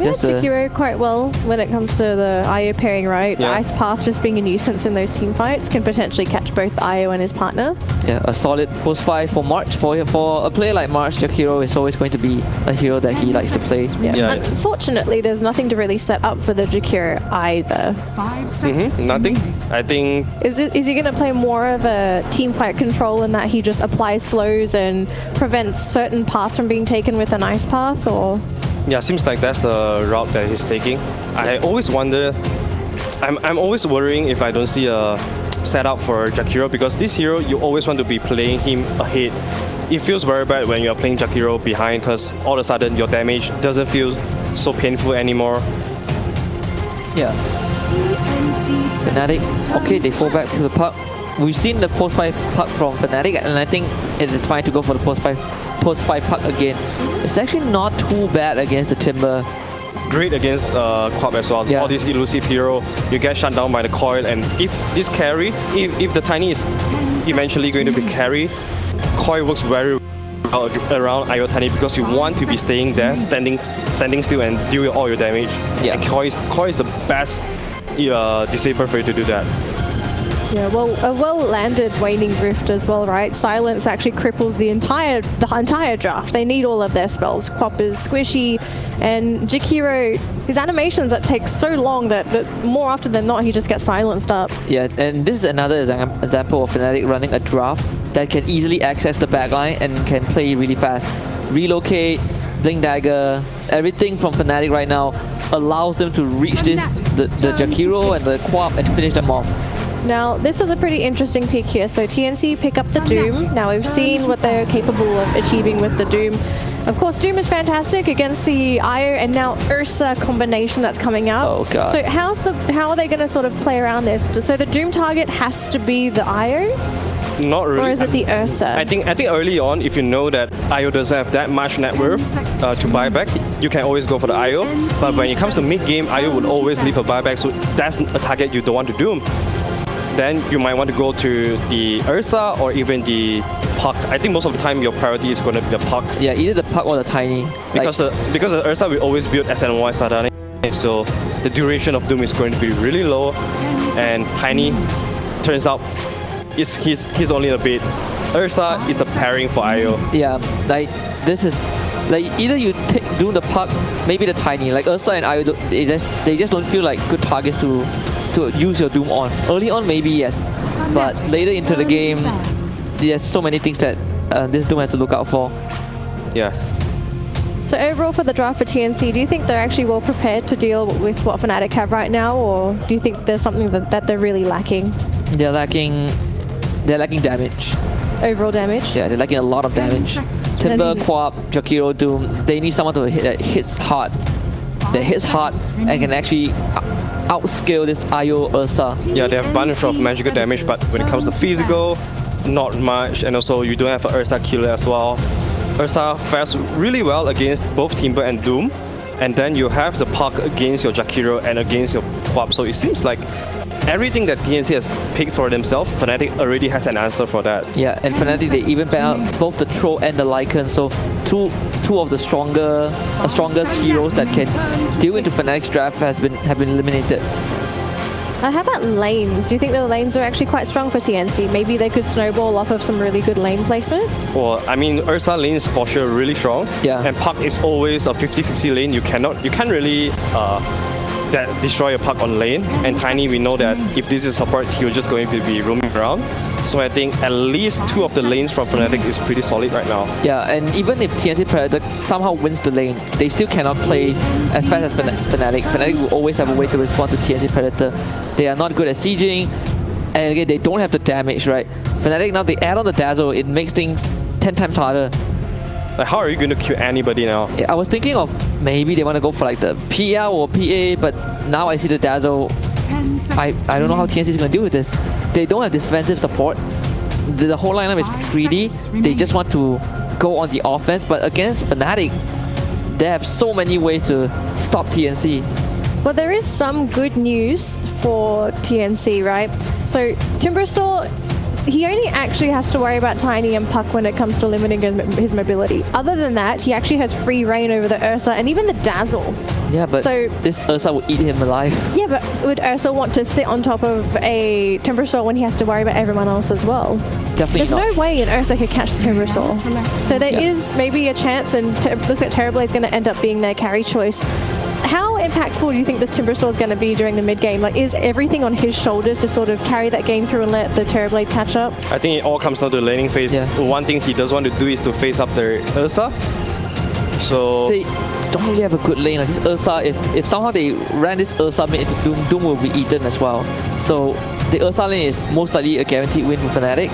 Yeah, Jakiro quite well when it comes to the IO pairing, right? Yeah. Ice Path just being a nuisance in those team fights can potentially catch both IO and his partner. Yeah, a solid post 5 for March. For a player like March, Jakiro is always going to be a hero that he likes to play. Yeah. Unfortunately, there's nothing to really set up for the Jakiro either. 5 seconds. Nothing. I think. Is he going to play more of a team fight control in that he just applies slows and prevents certain paths from being taken with an Ice Path, or? Yeah, seems like that's the route that he's taking. I always wonder, I'm always worrying if I don't see a setup for Jakiro, because this hero, you always want to be playing him ahead. It feels very bad when you're playing Jakiro behind, because all of a sudden your damage doesn't feel so painful anymore. Yeah. Fnatic, okay, they fall back to the puck. We've seen the post 5 puck from Fnatic, and I think it is fine to go for the post 5 puck again. It's actually not too bad against the Timber. Great against Quap as well. Yeah. All these elusive hero, you get shut down by the coil, and if this carry, if the Tiny is eventually going to be carry, coil works very well around IO Tiny, because you want to be staying there, standing still and deal all your damage. Yeah. And coil is the best disabler for you to do that. Yeah, well, a well-landed Waning Rift as well, right? Silence actually cripples the entire draft. They need all of their spells. Quap is squishy, and Jakiro, his animations that take so long that more often than not he just gets silenced up. Yeah, and this is another example of Fnatic running a draft that can easily access the backline and can play really fast. Relocate, Blink Dagger, everything from Fnatic right now allows them to reach the Jakiro and the Quap and finish them off. Now, this is a pretty interesting pick here. So TNC pick up the Doom. Now, we've seen what they're capable of achieving with the Doom. Of course, Doom is fantastic against the Io and now Ursa combination that's coming out. Oh, God. So how are they going to sort of play around this? So the Doom target has to be the Io? Not really. Or is it the Ursa? I think early on, if you know that IO doesn't have that much net worth to buy back, you can always go for the IO. But when it comes to mid-game, IO would always leave a buyback, so that's a target you don't want to do. Then you might want to go to the Ursa or even the Puck. I think most of the time your priority is going to be the Puck. Yeah, either the Puck or the Tiny. Because the Ursa will always build SNY suddenly, so the duration of Doom is going to be really low, and Tiny turns out he's only a bit. Ursa is the pairing for IO. Yeah, like this is like either you do the Puck, maybe the Tiny. Like Ursa and IO, they just don't feel like good targets to use your Doom on. Early on, maybe yes, but later into the game, there's so many things that this Doom has to look out for. Yeah. So overall for the draft for TNC, do you think they're actually well prepared to deal with what Fnatic have right now, or do you think there's something that they're really lacking? They're lacking damage. Overall damage? Yeah, they're lacking a lot of damage. Timber, Quap, Jakiro, Doom, they need someone to hit that hits hard. That hits hard and can actually outscale this IO Ursa. Yeah, they have a bunch of magical damage, but when it comes to physical, not much. And also, you don't have an Ursa killer as well. Ursa fares really well against both Timber and Doom. And then you have the Puck against your Jakiro and against your Quap. So it seems like everything that TNC has picked for themselves, Fnatic already has an answer for that. Yeah, and Fnatic, they even ban out both the Troll and the Lycan. So two of the strongest heroes that can deal into Fnatic's draft have been eliminated. How about lanes? Do you think the lanes are actually quite strong for TNC? Maybe they could snowball off of some really good lane placements? Well, I mean, Ursa lane is for sure really strong. Yeah. And Puck is always a 50-50 lane. You can't really destroy a Puck on lane. And Tiny, we know that if this is support, he's just going to be roaming around. So I think at least two of the lanes from Fnatic is pretty solid right now. Yeah, and even if TNC Predator somehow wins the lane, they still cannot play as fast as Fnatic. Fnatic will always have a way to respond to TNC Predator. They are not good at sieging, and again, they don't have the damage, right? Fnatic, now they add on the Dazzle, it makes things 10 times harder. Like, how are you going to kill anybody now? I was thinking of maybe they want to go for like the PL or PA, but now I see the Dazzle. I don't know how TNC is going to deal with this. They don't have defensive support. The whole lineup is greedy. They just want to go on the offense, but against Fnatic, they have so many ways to stop TNC. But there is some good news for TNC, right? So Timbersaw, he only actually has to worry about Tiny and Puck when it comes to limiting his mobility. Other than that, he actually has free reign over the Ursa and even the Dazzle. Yeah, but so, this Ursa will eat him alive. Yeah, but would Ursa want to sit on top of a Timbersaw when he has to worry about everyone else as well? Definitely There's no way an Ursa could catch the Timbersaw. So there is maybe a chance, and looks like Terrorblade is going to end up being their carry choice. How impactful do you think this Timbersaw is going to be during the mid game? Like, is everything on his shoulders to sort of carry that game through and let the Terrorblade catch up? I think it all comes down to the laning phase. Yeah. One thing he does want to do is to face up the Ursa. So they don't really have a good lane. Like this Ursa, if somehow they ran this Ursa mid into Doom, Doom will be eaten as well. So the Ursa lane is most likely a guaranteed win for Fnatic.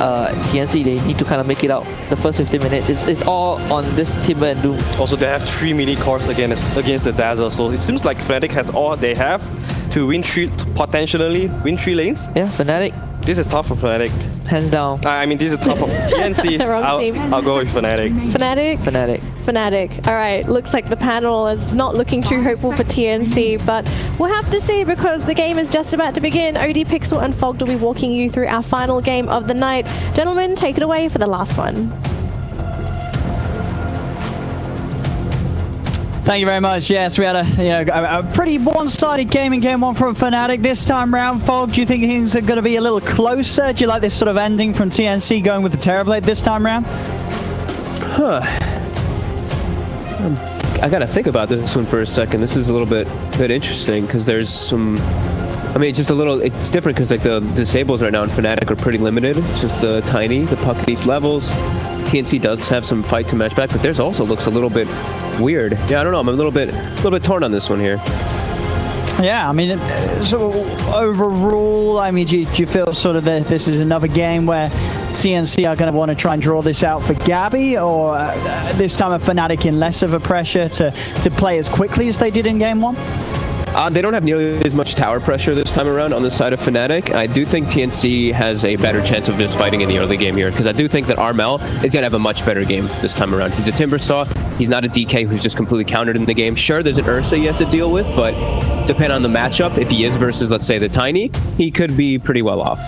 TNC, they need to kind of make it out the first 15 minutes. It's all on this Timber and Doom. Also, they have 3 mini cores against the Dazzle, so it seems like Fnatic has all they have to win potentially win 3 lanes. Yeah, Fnatic. This is tough for Fnatic. Hands down. I mean, this is tough for TNC. I'll go with Fnatic. Fnatic. All right, looks like the panel is not looking too hopeful for TNC, but we'll have to see because the game is just about to begin. OD Pixel and Fogged will be walking you through our final game of the night. Gentlemen, take it away for the last one. Thank you very much. Yes, we had a pretty one-sided game in game one from Fnatic. This time round, Fog, do you think things are going to be a little closer? Do you like this sort of ending from TNC going with the Terrorblade this time round? I gotta think about this one for a second. This is a little bit interesting because there's some. I mean, it's just a little. It's different because like the disables right now in Fnatic are pretty limited. It's just the Tiny, the Puck at these levels. TNC does have some fight to match back, but theirs also looks a little bit weird. Yeah, I don't know. I'm a little bit torn on this one here. Yeah, I mean, so overall, I mean, do you feel sort of that this is another game where TNC are going to want to try and draw this out for Gabby, or this time of Fnatic in less of a pressure to play as quickly as they did in game one? They don't have nearly as much tower pressure this time around on the side of Fnatic. I do think TNC has a better chance of just fighting in the early game here, because I do think that Armel is going to have a much better game this time around. He's a Timbersaw. He's not a DK who's just completely countered in the game. Sure, there's an Ursa he has to deal with, but depending on the matchup, if he is versus, let's say, the Tiny, he could be pretty well off.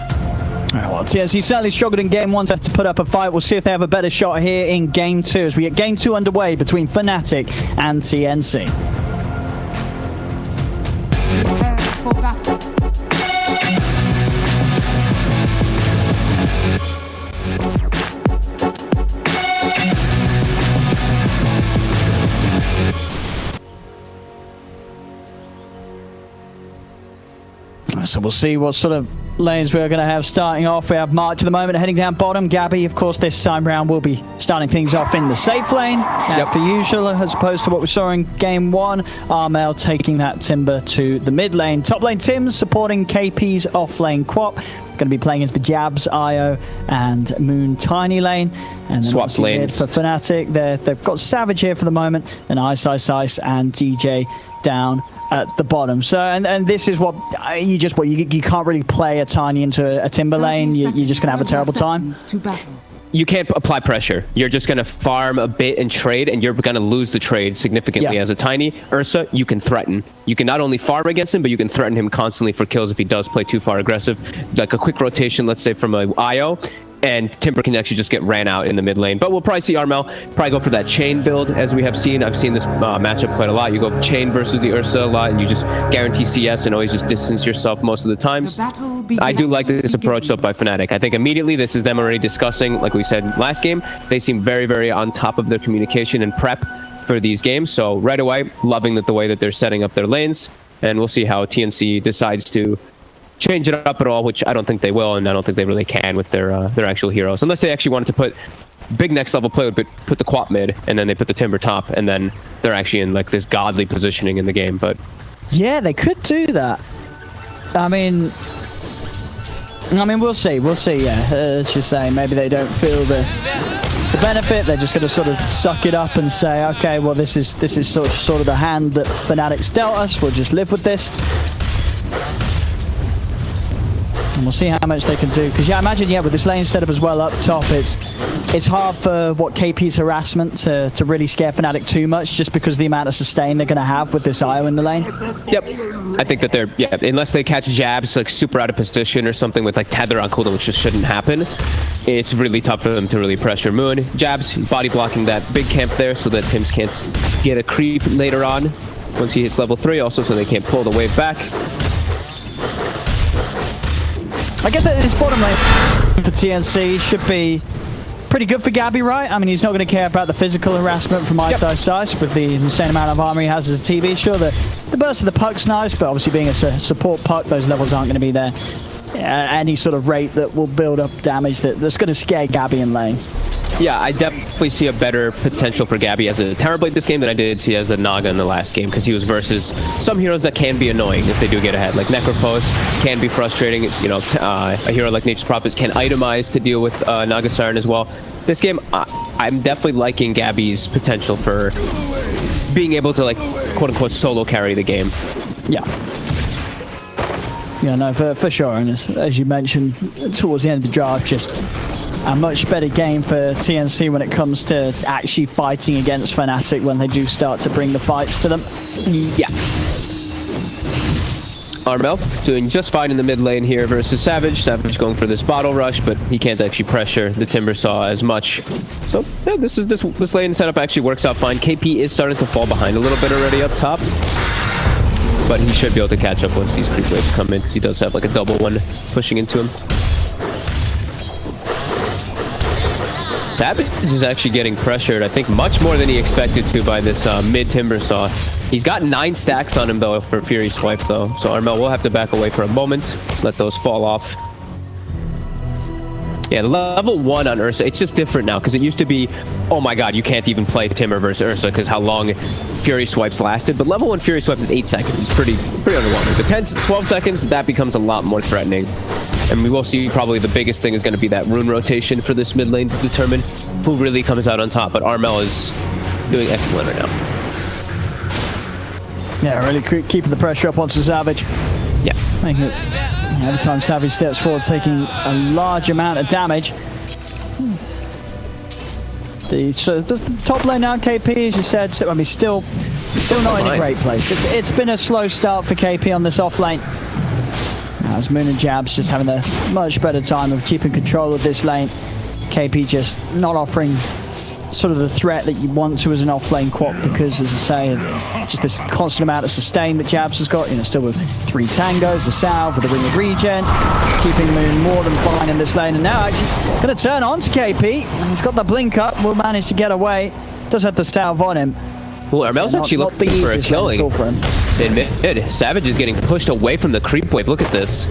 Well, TNC certainly struggled in game one to put up a fight. We'll see if they have a better shot here in game two as we get game two underway between Fnatic and TNC. For battle. So we'll see what sort of lanes we're going to have starting off. We have March at the moment heading down bottom. Gabby, of course, this time round will be starting things off in the safe lane, as per usual, as opposed to what we saw in game 1. Armel taking that Timber to the mid lane. Top lane Tim's supporting KP's off lane Quap. Going to be playing into the Jabs, Io, and Moon Tiny lane. And then Swaps lanes for Fnatic, they've got Savage here for the moment, and Ice and DJ down at the bottom. So, and this is what you can't really play a Tiny into a Timber lane. You're just gonna have a terrible time. You can't apply pressure. You're just going to farm a bit and trade, and you're going to lose the trade significantly. As a Tiny Ursa, you can threaten. You can not only farm against him, but you can threaten him constantly for kills if he does play too far aggressive. Like a quick rotation, let's say from a IO, and Timber can actually just get ran out in the mid lane. But we'll probably see Armel probably go for that chain build, as we have seen. I've seen this matchup quite a lot. You go chain versus the Ursa a lot, and you just guarantee CS and always just distance yourself most of the times. I do like this approach though by Fnatic. I think immediately this is them already discussing, like we said last game, they seem very, very on top of their communication and prep for these games. So right away, loving the way that they're setting up their lanes, and we'll see how TNC decides to change it up at all, which I don't think they will, and I don't think they really can with their actual heroes, unless they actually wanted to put big next level play, but put the Quap mid, and then they put the Timber top, and then they're actually in like this godly positioning in the game. But yeah, they could do that. I mean, we'll see. Yeah, as you say, maybe they don't feel the benefit. They're just going to sort of suck it up and say, okay, well, this is sort of the hand that Fnatic's dealt us. We'll just live with this. And we'll see how much they can do. Because I imagine, with this lane setup as well up top, it's hard for KP's harassment to really scare Fnatic too much, just because of the amount of sustain they're going to have with this IO in the lane. Yep. I think that they're, unless they catch jabs like super out of position or something with like tether on cooldown, which just shouldn't happen, it's really tough for them to really pressure Moon. Jabs, body blocking that big camp there so that Tims can't get a creep later on once he hits level 3, also so they can't pull the wave back. I guess that this bottom lane for TNC should be pretty good for Gabby, right? I mean, he's not going to care about the physical harassment from Ice with the insane amount of armor he has as a TV. Sure, the burst of the puck's nice, but obviously being a support puck, those levels aren't going to be there at any sort of rate that will build up damage that's going to scare Gabby in lane. Yeah, I definitely see a better potential for Gabby as a Terrorblade this game than I did see as a Naga in the last game, because he was versus some heroes that can be annoying if they do get ahead. Like Necrophos can be frustrating. You know, a hero like Nature's Prophets can itemize to deal with Naga Siren as well. This game, I'm definitely liking Gabby's potential for being able to, like, quote-unquote solo carry the game. Yeah. Yeah, no, for sure. And as you mentioned, towards the end of the draft, just a much better game for TNC when it comes to actually fighting against Fnatic when they do start to bring the fights to them. Yeah. Armel doing just fine in the mid lane here versus Savage. Savage going for this bottle rush, but he can't actually pressure the Timber Saw as much. So yeah, this lane setup actually works out fine. KP is starting to fall behind a little bit already up top, but he should be able to catch up once these creep waves come in, because he does have like a double one pushing into him. Savage is actually getting pressured, I think, much more than he expected to by this mid Timber Saw. He's got 9 stacks on him, though, for Fury Swipe, though. So Armel will have to back away for a moment, let those fall off. Yeah, the level 1 on Ursa, it's just different now, because it used to be, oh my god, you can't even play Timber versus Ursa because how long Fury Swipes lasted. But level 1 Fury Swipes is 8 seconds. It's pretty underwhelming. The 12 seconds, that becomes a lot more threatening. And we will see probably the biggest thing is going to be that rune rotation for this mid lane to determine who really comes out on top. But Armel is doing excellent right now. Yeah, really keeping the pressure up onto Savage. Yeah. Making it, every time Savage steps forward, taking a large amount of damage. The top lane now, KP, as you said, I mean, still not in a great place. It's been a slow start for KP on this off lane. As Moon and Jabs just having a much better time of keeping control of this lane. KP just not offering sort of the threat that you want to as an off-lane Quap, because, as I say, just this constant amount of sustain that Jabs has got, still with 3 tangos, the salve, with the ring of regen, keeping Moon more than fine in this lane. And now actually going to turn on to KP. He's got the blink up, will manage to get away. Does have the salve on him. Well, Armel's actually looking for a killing in mid. Savage is getting pushed away from the creep wave. Look at this.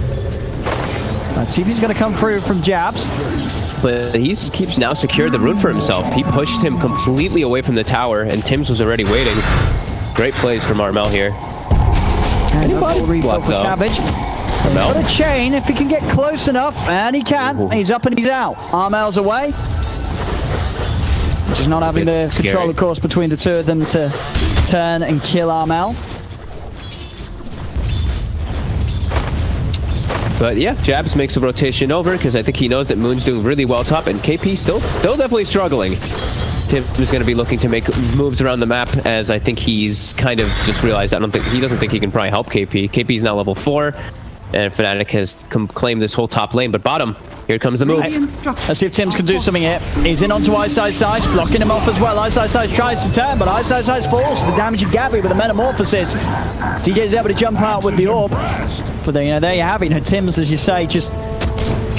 TP's going to come through from jabs. But he keeps now secured the rune for himself. He pushed him completely away from the tower, and Tim's was already waiting. Great plays from Armel here. And a refill for Savage. Armel? Got a chain if he can get close enough, and he can. Ooh. He's up and he's out. Armel's away. Just not having the control, of course, between the two of them to turn and kill Armel. But yeah, Jabs makes a rotation over because I think he knows that Moon's doing really well top, and KP still definitely struggling. Tim is going to be looking to make moves around the map, as I think he's kind of just realized he doesn't think he can probably help KP. KP's now level 4, and Fnatic has claimed this whole top lane. But bottom, here comes the move. Let's see if Tim's can do something here. He's in onto Ice, blocking him off as well. Ice tries to turn, but Ice falls to the damage of Gabby with a metamorphosis. DJ's able to jump out with the orb. But there you have it. Tim's, as you say, just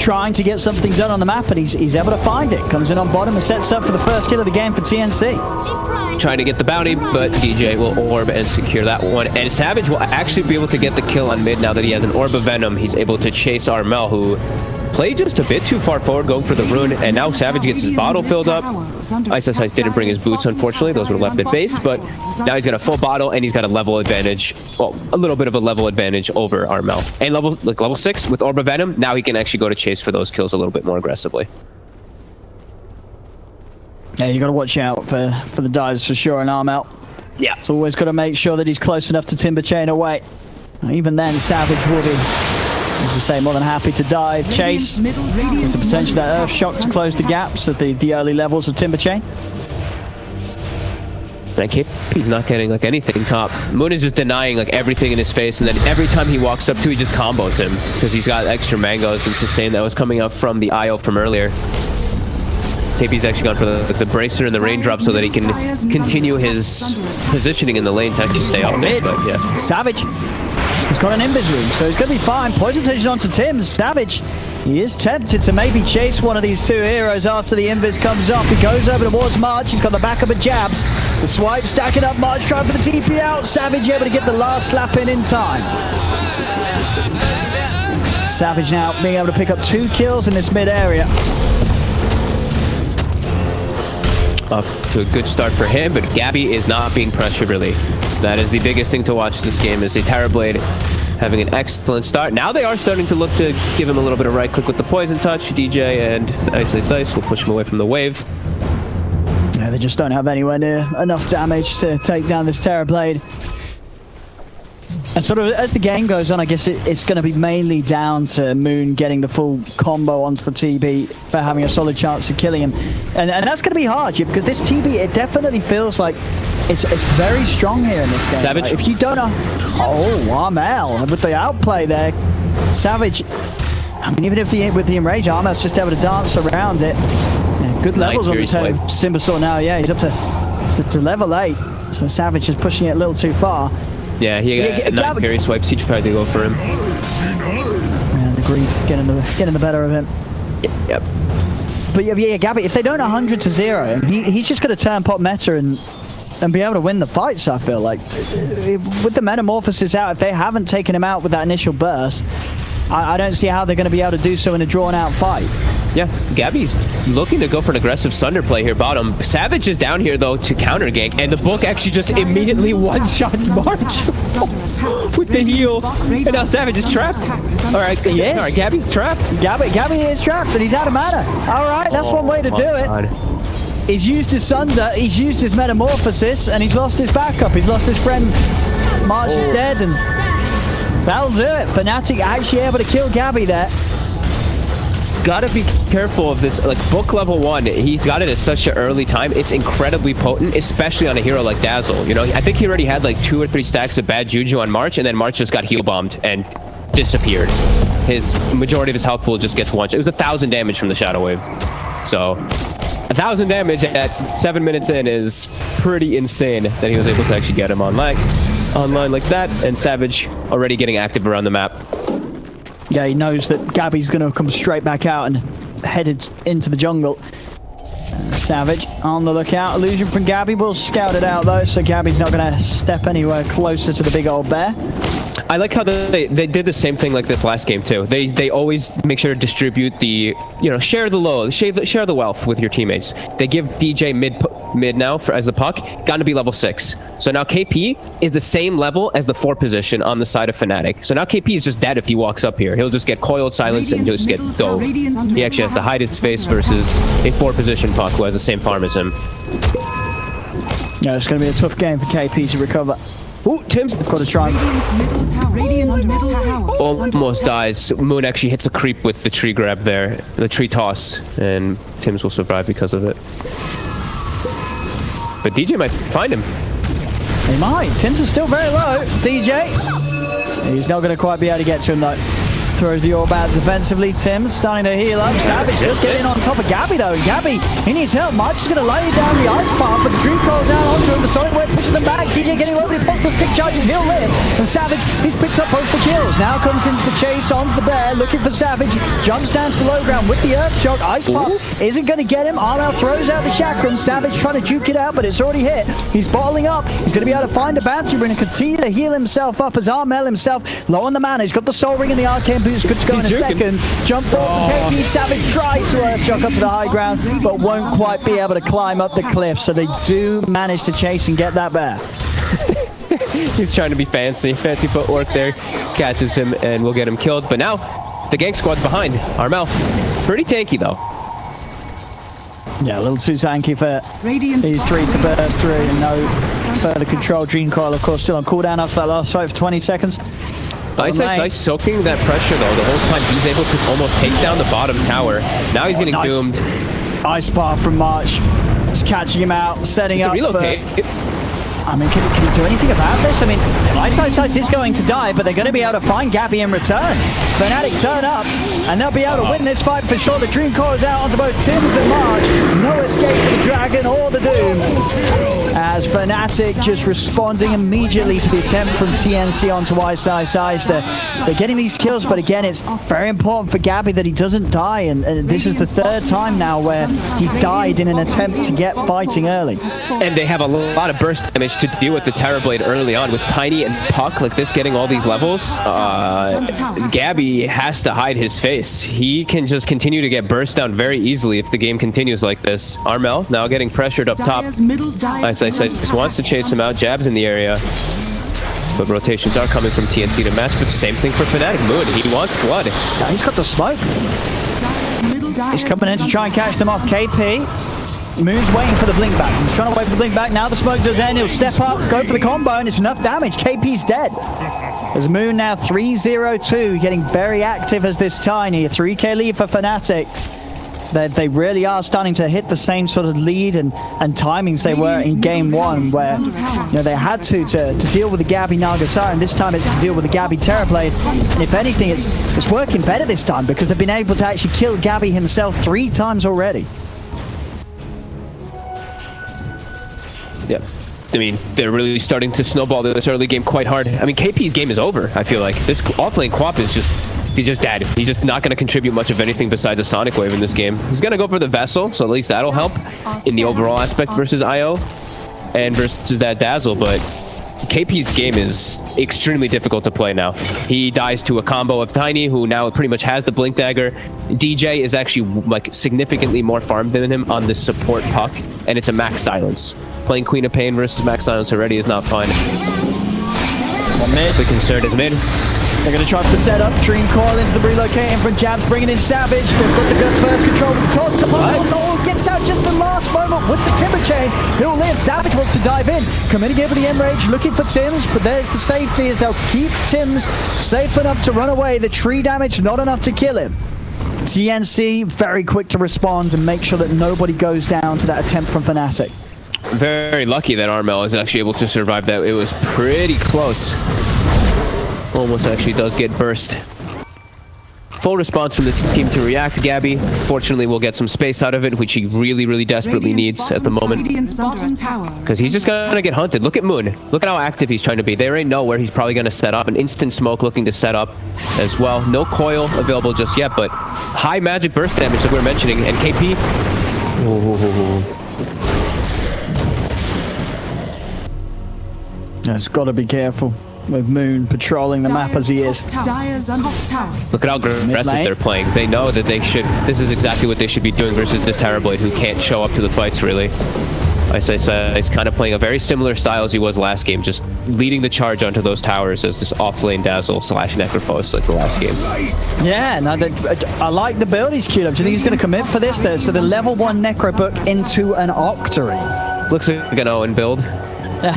trying to get something done on the map, and he's able to find it. Comes in on bottom and sets up for the first kill of the game for TNC. Trying to get the bounty, but DJ will orb and secure that one. And Savage will actually be able to get the kill on mid now that he has an Orb of Venom. He's able to chase Armel, who played just a bit too far forward going for the rune, and now Savage gets his bottle filled up. Ice didn't bring his boots, unfortunately. Those were left at base, but now he's got a full bottle, and he's got a level advantage. Well, a little bit of a level advantage over Armel. And level 6 with Orb of Venom, now he can actually go to chase for those kills a little bit more aggressively. Yeah, you got to watch out for the dives for sure, and Armel. Yeah. It's always got to make sure that he's close enough to Timber Chain away. Even then, Savage will be, as I say, more than happy to dive, chase, with the potential of that Earth Shock to close the gaps at the early levels of Timber Chain. He's not getting like anything top. Moon is just denying like everything in his face, and then every time he walks up to, he just combos him because he's got extra mangoes and sustain that was coming up from the IO from earlier. KP's actually gone for the bracer and the raindrop so that he can continue his positioning in the lane to actually stay up mid. But yeah, Savage, he's got an Invis room, so he's going to be fine. Poison Taste onto Tim. Savage, he is tempted to maybe chase one of these two heroes after the Invis comes off. He goes over towards March. He's got the backup of jabs. The swipe stacking up. March trying for the TP out. Savage able to get the last slap in time. Savage now being able to pick up 2 kills in this mid area. Off to a good start for him, but Gabby is not being pressured really. That is the biggest thing to watch this game, is a Terrorblade having an excellent start. Now they are starting to look to give him a little bit of right click with the Poison Touch. DJ and Ice will push him away from the wave. Yeah, they just don't have anywhere near enough damage to take down this Terrorblade. And sort of as the game goes on, I guess it's going to be mainly down to Moon getting the full combo onto the TB for having a solid chance of killing him. And that's going to be hard, because this TB, it definitely feels like it's very strong here in this game. Savage. Like, if you don't know... Oh, Armel with the outplay there. Savage, I mean, even if with the enrage, Armel's just able to dance around it. Yeah, good levels on the toe. Simbasaur now, yeah, he's up to level 8. So Savage is pushing it a little too far. Yeah, he got 9 parry swipes. He tried to go for him. And the greed getting the better of him. Yep. But yeah, Gabby, if they don't 100 to 0, he's just going to turn pop meta and be able to win the fights, I feel like. With the metamorphosis out, if they haven't taken him out with that initial burst, I don't see how they're going to be able to do so in a drawn-out fight. Yeah, Gabby's looking to go for an aggressive Sunder play here bottom. Savage is down here, though, to counter gank, and the book actually just immediately one-shots March with the heal. And now Savage is trapped. All right, yes. All right, Gabby's trapped. Gabby is trapped, and he's out of mana. All right, that's one way to do it. God. He's used his Sunder, he's used his metamorphosis, and he's lost his backup. He's lost his friend. March is dead, and that'll do it. Fnatic actually able to kill Gabby there. Gotta be careful of this, like book level 1, he's got it at such an early time. It's incredibly potent, especially on a hero like Dazzle. You know, I think he already had like 2 or 3 stacks of bad juju on March, and then March just got heal bombed and disappeared. His majority of his health pool just gets one. It was 1,000 damage from the Shadow Wave. So 1,000 damage at 7 minutes in is pretty insane that he was able to actually get him online like that. And Savage already getting active around the map. Yeah, he knows that Gabby's going to come straight back out and headed into the jungle. Savage on the lookout. Illusion from Gabby will scout it out though, so Gabby's not going to step anywhere closer to the big old bear. I like how they did the same thing like this last game too. They always make sure to distribute the, share the load, share the wealth with your teammates. They give DJ mid now as the puck, gotten to be level 6. So now KP is the same level as the 4 position on the side of Fnatic. So now KP is just dead if he walks up here. He'll just get coiled, silenced, and just get dove. He actually has to hide his face versus a 4 position puck who has the same farm as him. Yeah, it's going to be a tough game for KP to recover. Ooh, Tim's got to try. Almost dies. Moon actually hits a creep with the tree grab there, the tree toss, and Tim's will survive because of it. But DJ might find him. He might. Tim's is still very low. DJ. He's not going to quite be able to get to him though. Throws the orb out defensively. Tim's starting to heal up. Savage just getting on top of Gabby though. Gabby, he needs help. Mike's just going to lay down the ice path, but the dream calls down onto him. The Sonic Wave pushes them back. DJ getting low, but he pops the stick charges. He'll live. And Savage, he's picked up both the kills. Now comes into the chase onto the bear, looking for Savage. Jumps down to the low ground with the Earth Shock. Ice path isn't going to get him. Arnell throws out the chakram. Savage trying to juke it out, but it's already hit. He's bottling up. He's going to be able to find a bounty ring and continue to heal himself up as Armel himself low on the mana. He's got the Soul Ring and the Arcane Boots. Good to go in a second. Jump forward from KP. Savage tries to Earth Shock up to the high ground, but won't quite be able to climb up the cliff. So they do manage to chase and get that bear. He's trying to be fancy footwork there. Catches him and will get him killed. But now the gank squad's behind. Armel, pretty tanky though. Yeah, a little too tanky for these 3 to burst through. No further control. Dream Coil, of course, still on cooldown after that last fight for 20 seconds. Nice soaking that pressure though. The whole time he's able to almost take down the bottom tower. Now he's getting doomed. Ice bar from March. Just catching him out, setting up. Relocate. I mean, can he do anything about this? I mean, Ice is going to die, but they're going to be able to find Gabby in return. Fnatic turn up, and they'll be able to win this fight for sure. The Dream Core is out onto both Tims and March. No escape for the Dragon or the Doom. As Fnatic just responding immediately to the attempt from TNC onto Ice. They're getting these kills, but again, it's very important for Gabby that he doesn't die, and this is the 3rd time now where he's died in an attempt to get fighting early. And they have a lot of burst damage to deal with the Terrorblade early on with Tiny and Puck like this getting all these levels. Gabby has to hide his face. He can just continue to get burst down very easily if the game continues like this. Armel now getting pressured up top. As I said, just wants to chase him out. Jabs in the area. But rotations are coming from TNC to match, but same thing for Fnatic. Moon, he wants blood. Yeah, he's got the smoke. He's coming in to try and catch them off. KP. Moon's waiting for the blink back. He's trying to wait for the blink back. Now the smoke does end. He'll step up, go for the combo, and it's enough damage. KP's dead. As Moon now 3-0-2, getting very active as this Tiny. A 3k lead for Fnatic. They really are starting to hit the same sort of lead and timings they were in game 1, where they had to deal with the Gabby Nagasar, and this time it's to deal with the Gabby Terrorblade. And if anything, it's working better this time because they've been able to actually kill Gabby himself 3 times already. Yeah. I mean, they're really starting to snowball this early game quite hard. I mean, KP's game is over, I feel like. This offlane Quap is just dead. He's just not going to contribute much of anything besides a Sonic Wave in this game. He's going to go for the Vessel, so at least that'll help in the overall aspect versus IO and versus that Dazzle, but KP's game is extremely difficult to play now. He dies to a combo of Tiny, who now pretty much has the Blink Dagger. DJ is actually like significantly more farmed than him on the support Puck, and it's a max silence. Playing Queen of Pain versus max silence already is not fun. The concern is mid. They're going to try for the setup. Dream Coil into the relocating from Jabs, bringing in Savage. They've got the good first control with the toss to Puck. Gets out just the last moment with the Timber Chain. He'll live. Savage wants to dive in. Committing in with the Enrage, looking for Tims, but there's the safety as they'll keep Tims safe enough to run away. The tree damage, not enough to kill him. TNC very quick to respond and make sure that nobody goes down to that attempt from Fnatic. Very lucky that Armel is actually able to survive that. It was pretty close. Almost actually does get burst. Full response from the team to react. Gabby, fortunately, will get some space out of it, which he really, really desperately needs at the moment. Because he's just going to get hunted. Look at Moon. Look at how active he's trying to be. They already know where he's probably going to set up. An instant smoke looking to set up as well. No coil available just yet, but high magic burst damage that we were mentioning. And KP... It's got to be careful. with Moon patrolling the map as he is. Dyer's top tower. Look at how aggressive they're playing. They know that they should. This is exactly what they should be doing versus this Terrorblade, who can't show up to the fights really. He's kind of playing a very similar style as he was last game, just leading the charge onto those towers as this off-lane dazzle / Necrophos like the last game. Yeah, no, I like the build he's queued up. Do you think he's going to commit for this? So the level 1 Necro book into an Octory. Looks like an Owen build.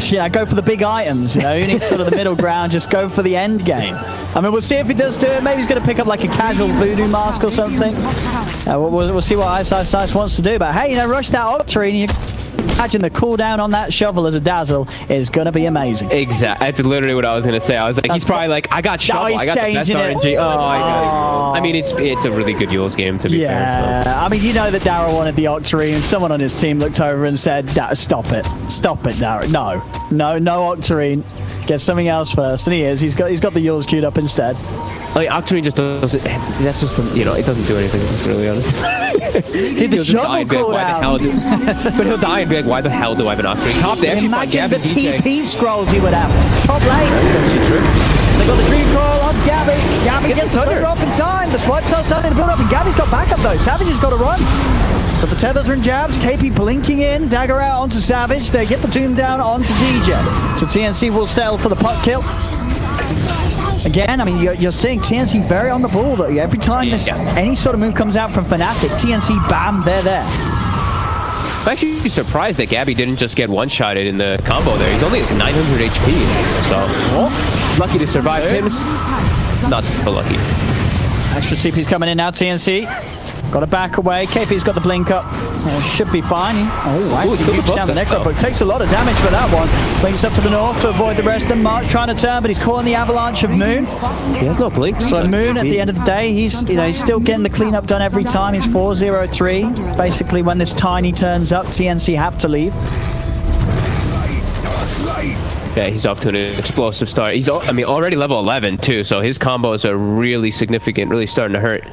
Yeah, go for the big items, you know, you need sort of the middle ground, just go for the end game. I mean, we'll see if he does do it. Maybe he's going to pick up like a casual voodoo mask or something. We'll see what Ice wants to do, but hey, you know, rush that Octory and you imagine the cooldown on that shovel as a dazzle is going to be amazing. Exactly. That's literally what I was going to say. I was like, he's probably like, I got shovel, I got the best RNG. I mean, it's a really good Yule's game, to be fair. So. I mean, you know that Darryl wanted the Octory, and someone on his team looked over and said, stop it, Darryl. No Octory. Get something else first. And he is. He's got the Yules queued up instead. Like, Octory just doesn't, that's just, you know, it doesn't do anything, really honest. Did the shovel cool down? But he'll die and be like, why the hell do I have an Octory? Top, they actually find Imagine Gabby the DJ. TP scrolls he would have. Top lane. That's actually true. They got the dream call on Gabby. Gabby gets the tether off in time. The swipes are starting to build up, and Gabby's got backup though. Savage has got to run. He's got the tethers and jabs. KP blinking in. Dagger out onto Savage. They get the tomb down onto DJ. So TNC will settle for the puck kill. Again, I mean, you're seeing TNC very on the ball though. Every time any sort of move comes out from Fnatic, TNC, bam, they're there. I'm actually surprised that Gabby didn't just get one-shotted in the combo there. He's only at 900 HP, so lucky to survive. Tim's not so lucky. Extra TP's coming in now, TNC. Got to back away. KP's got the blink up. Should be fine. He keeps down the Necro, but takes a lot of damage for that one. Blinks up to the north to avoid the rest of them. March trying to turn, but he's caught in the avalanche of Moon. He has no blink. So Moon, at the end of the day, he's still getting the cleanup done every time. He's 4-0-3. Basically, when this Tiny turns up, TNC have to leave. Yeah, he's off to an explosive start. He's, I mean, already level 11 too, so his combos are really significant, really starting to hurt.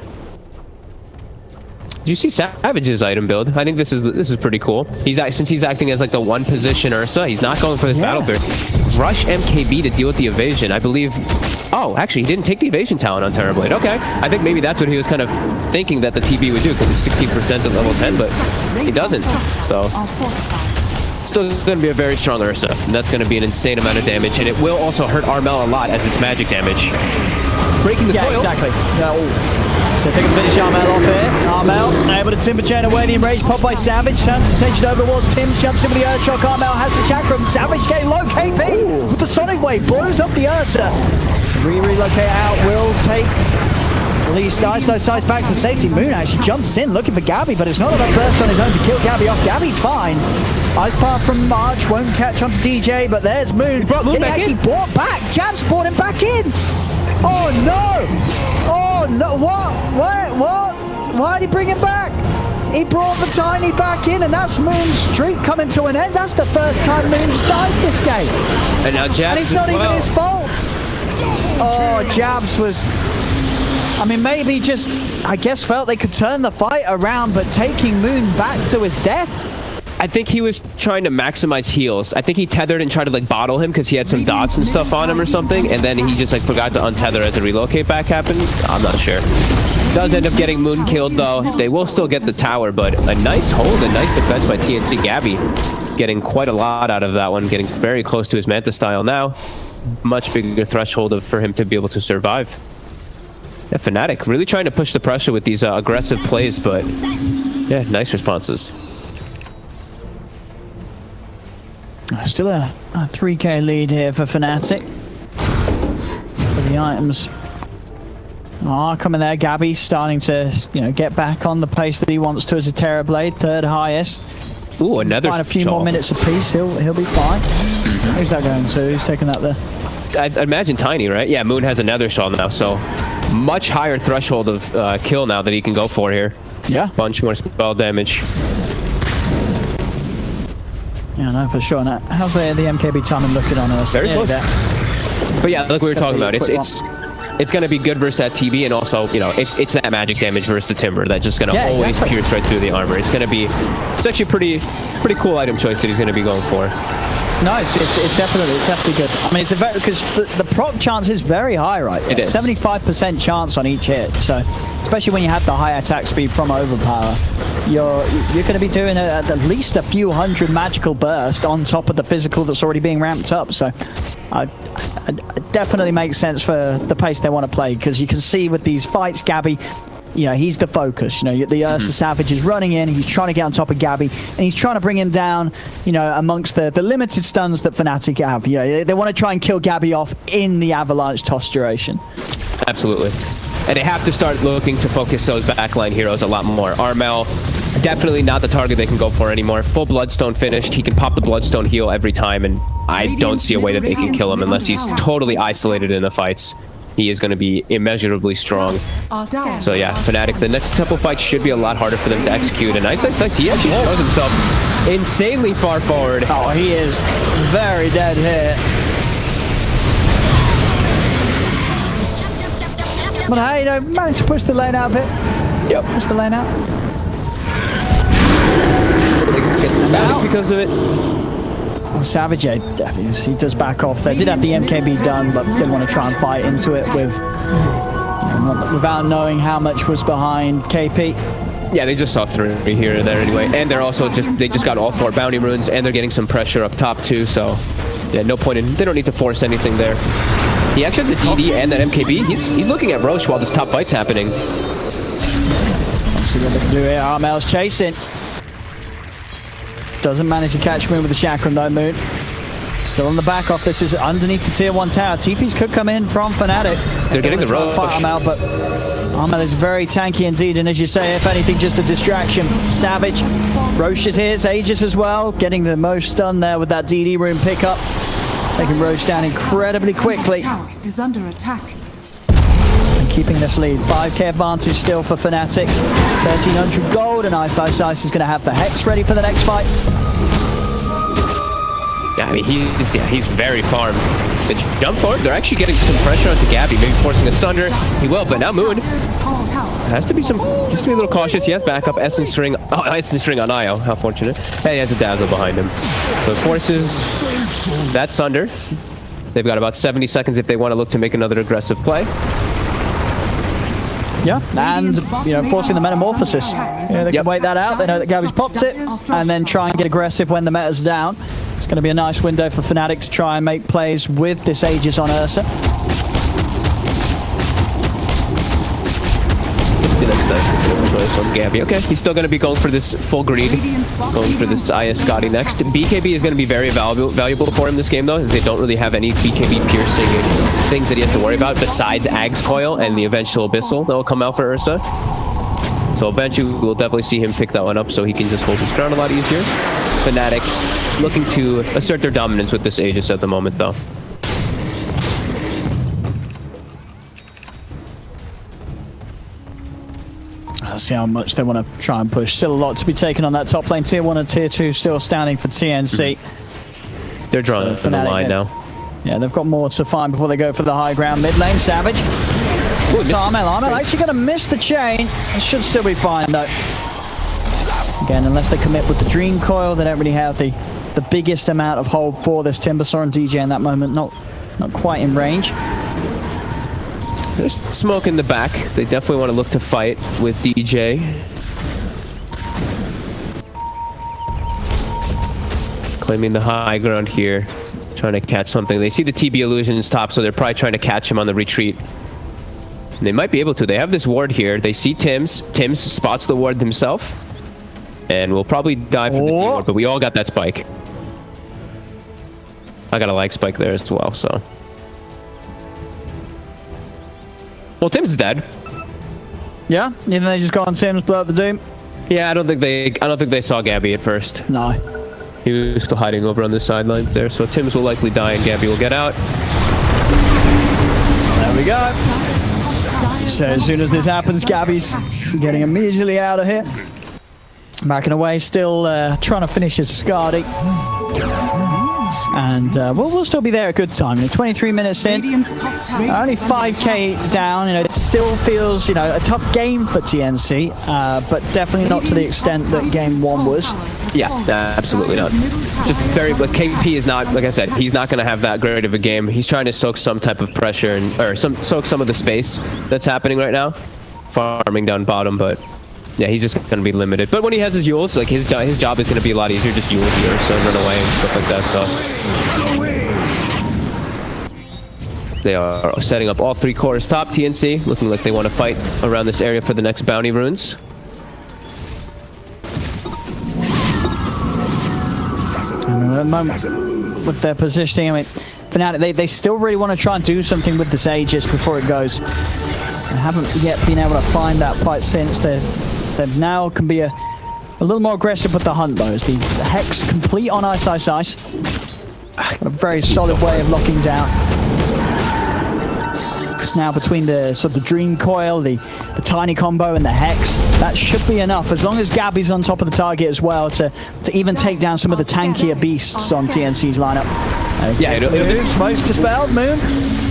Do you see Savage's item build? I think this is pretty cool. Since he's acting as like the one position Ursa, he's not going for this battle bear. Rush MKB to deal with the evasion, I believe. Oh, actually, he didn't take the evasion talent on Terrorblade. Okay, I think maybe that's what he was kind of thinking that the TB would do, because it's 16% at level 10, but he doesn't. So still going to be a very strong Ursa, and that's going to be an insane amount of damage, and it will also hurt Armel a lot as it's magic damage. Breaking the coil. Exactly. So if they can finish Armel off here. Armel able to timber chain away. The enraged pop by Savage. Turns the station over towards Tim. Jumps in with the Earthshock. Armel has the chakra. Savage getting low. KP with the Sonic Wave. Blows up the Ursa. Relocate out. Will take at least Ice back to safety. Moon actually jumps in looking for Gabby, but it's not enough burst on his own to kill Gabby off. Gabby's fine. Ice Path from March won't catch onto DJ, but there's Moon. He brought Moon back in. Brought back. Jabs brought him back in. Oh no! Oh no! What? Why did he bring him back? He brought the Tiny back in, and that's Moon's streak coming to an end. That's the first time Moon's died this game. And now Jabs, and it's not even his fault. Oh, Jabs was... I mean, maybe just, I guess, felt they could turn the fight around, but taking Moon back to his death. I think he was trying to maximize heals. I think he tethered and tried to like bottle him because he had some dots and stuff on him or something, and then he just like forgot to untether as the relocate back happened. I'm not sure. Does end up getting Moon killed though. They will still get the tower, but a nice hold, a nice defense by TNC. Gabby getting quite a lot out of that one, getting very close to his Manta style now. Much bigger threshold for him to be able to survive. Yeah, Fnatic really trying to push the pressure with these aggressive plays, but yeah, nice responses. Still a 3k lead here for Fnatic. For the items are coming there. Gabby's starting to, get back on the pace that he wants to as a Terrorblade, third highest. Ooh, another. Find a few more minutes apiece, he'll be fine. Who's that going to? Who's taking that there? I imagine Tiny, right? Yeah, Moon has another shawl now, so much higher threshold of kill now that he can go for here. Yeah. Bunch more spell damage. Yeah, no, for sure. Now, how's the MKB timing looking on us? Very close. But yeah, like we were talking about, it's going to be good versus that TB, and also, it's that magic damage versus the Timber that's just going to always pierce right through the armor. It's going to be, it's actually pretty cool item choice that he's going to be going for. No, it's definitely good. I mean, it's a very, because the proc chance is very high, right? It is 75% chance on each hit. So, especially when you have the high attack speed from overpower, you're going to be doing at least a few hundred magical burst on top of the physical that's already being ramped up. So, it definitely makes sense for the pace they want to play, because you can see with these fights, Gabby, you know, he's the focus. You know, the Ursa Savage is running in, he's trying to get on top of Gabby, and he's trying to bring him down, you know, amongst the limited stuns that Fnatic have. You know, they want to try and kill Gabby off in the Avalanche toss duration. Absolutely. And they have to start looking to focus those backline heroes a lot more. Armel, definitely not the target they can go for anymore. Full Bloodstone finished. He can pop the Bloodstone heal every time, and I don't see a way that they can kill him unless he's totally isolated in the fights. He is going to be immeasurably strong. So yeah, Fnatic, the next couple fights should be a lot harder for them to execute. And nice, he actually shows himself insanely far forward. Oh, he is very dead here. But hey, you know, managed to push the lane out a bit. Yep, push the lane out. Gets him out because of it. Oh, Savage, he does back off there. Did have the MKB done, but didn't want to try and fight into it with, without knowing how much was behind KP. Yeah, they just saw 3 here or there anyway. And they're also they just got all 4 bounty runes, and they're getting some pressure up top too, so yeah, no point in, they don't need to force anything there. He actually has the DD and that MKB. He's looking at Roche while this top fight's happening. Let's see what they can do here. Armel's chasing. Doesn't manage to catch Moon with the chakram though, Moon. Still on the back off. This is underneath the tier 1 tower. TPs could come in from Fnatic. They're getting the Roche. Armel, but Armel is very tanky indeed, and as you say, if anything, just a distraction. Savage. Roche is here, Aegis as well, getting the most stun there with that DD rune pickup. Taking Roche down incredibly quickly. Is under attack. And keeping this lead. 5k advantage still for Fnatic. 1300 gold, and Ice is going to have the Hex ready for the next fight. Yeah, I mean, he's very farmed. They jump forward. They're actually getting some pressure onto Gabby, maybe forcing a Sunder. He will, but now Moon has to be just be a little cautious. He has backup. Essence String. Oh, Essence String on Io. How fortunate. And he has a Dazzle behind him. So it forces that Sunder. They've got about 70 seconds if they want to look to make another aggressive play. Yeah, and you know, forcing the Metamorphosis. Yeah, they can wait that out. They know that Gabby's popped it, and then try and get aggressive when the meta's down. It's going to be a nice window for Fnatic to try and make plays with this Aegis on Ursa. Choice on Gabby. Okay, he's still going to be going for this full greed, going for this IS Scotty next. BKB is going to be very valuable for him this game though, as they don't really have any BKB piercing things that he has to worry about besides Ag's Coil and the eventual Abyssal that will come out for Ursa. So eventually we'll definitely see him pick that one up so he can just hold his ground a lot easier. Fnatic looking to assert their dominance with this Aegis at the moment though. Let's see how much they want to try and push. Still a lot to be taken on that top lane. Tier 1 and Tier 2 still standing for TNC. They're drawing from the line now. Yeah, they've got more to find before they go for the high ground. Mid lane, Savage. Armel actually going to miss the chain. It should still be fine though. Again, unless they commit with the Dream Coil, they don't really have the biggest amount of hold for this Timbersaw, and DJ in that moment not quite in range. There's smoke in the back. They definitely want to look to fight with DJ. Claiming the high ground here. Trying to catch something. They see the TB illusions top, so they're probably trying to catch him on the retreat. And they might be able to. They have this ward here. They see Tim's. Tim's spots the ward himself. And we'll probably die for the D ward, but we all got that spike. I got a lag spike there as well, so. Well, Tim's dead. Yeah? You think they just go on Tim's, blow up the Doom? Yeah, I don't think they saw Gabby at first. No. He was still hiding over on the sidelines there, so Tim's will likely die and Gabby will get out. There we go. So as soon as this happens, Gabby's getting immediately out of here. Backing away, still trying to finish his Skadi. And we'll still be there a good time. 23 minutes in, Radiant's top tower. only 5k down. It still feels, a tough game for TNC, but definitely not to the extent that game 1 was. Yeah, absolutely not. Just very, but KP is not, like I said, he's not going to have that great of a game. He's trying to soak some type of pressure or soak some of the space that's happening right now, farming down bottom, but yeah, he's just going to be limited. But when he has his Yules, like his job is going to be a lot easier, just Yule here, so run away and stuff like that. So they are setting up all 3 cores top. TNC looking like they want to fight around this area for the next bounty runes. At the moment, with their positioning, I mean, Fnatic, they still really want to try and do something with this Aegis before it goes. They haven't yet been able to find that fight since. They now can be a little more aggressive with the hunt, though. As the Hex complete on Ice. A very solid way of locking down. Because now between the sort of the Dream Coil, the Tiny combo, and the Hex, that should be enough. As long as Gabby's on top of the target as well to even take down some of the tankier beasts on TNC's lineup. Yeah, it'll be Smoke's dispelled. Moon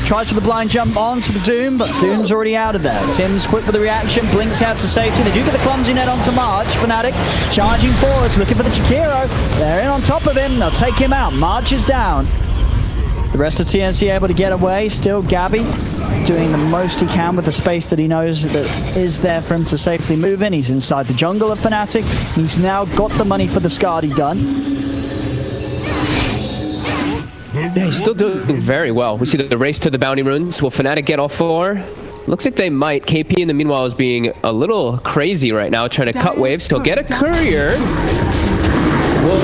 tries for the blind jump onto the Doom, but Doom's already out of there. Tim's quick with the reaction, blinks out to safety. They do get the clumsy net onto March. Fnatic charging forwards, looking for the Jakiro. They're in on top of him. They'll take him out. March is down. The rest of TNC able to get away. Still Gabby doing the most he can with the space that he knows that is there for him to safely move in. He's inside the jungle of Fnatic. He's now got the money for the Skadi done. Yeah, he's still doing very well. We see the race to the bounty runes. Will Fnatic get all 4? Looks like they might. KP in the meanwhile is being a little crazy right now, trying to cut waves. He'll get a courier.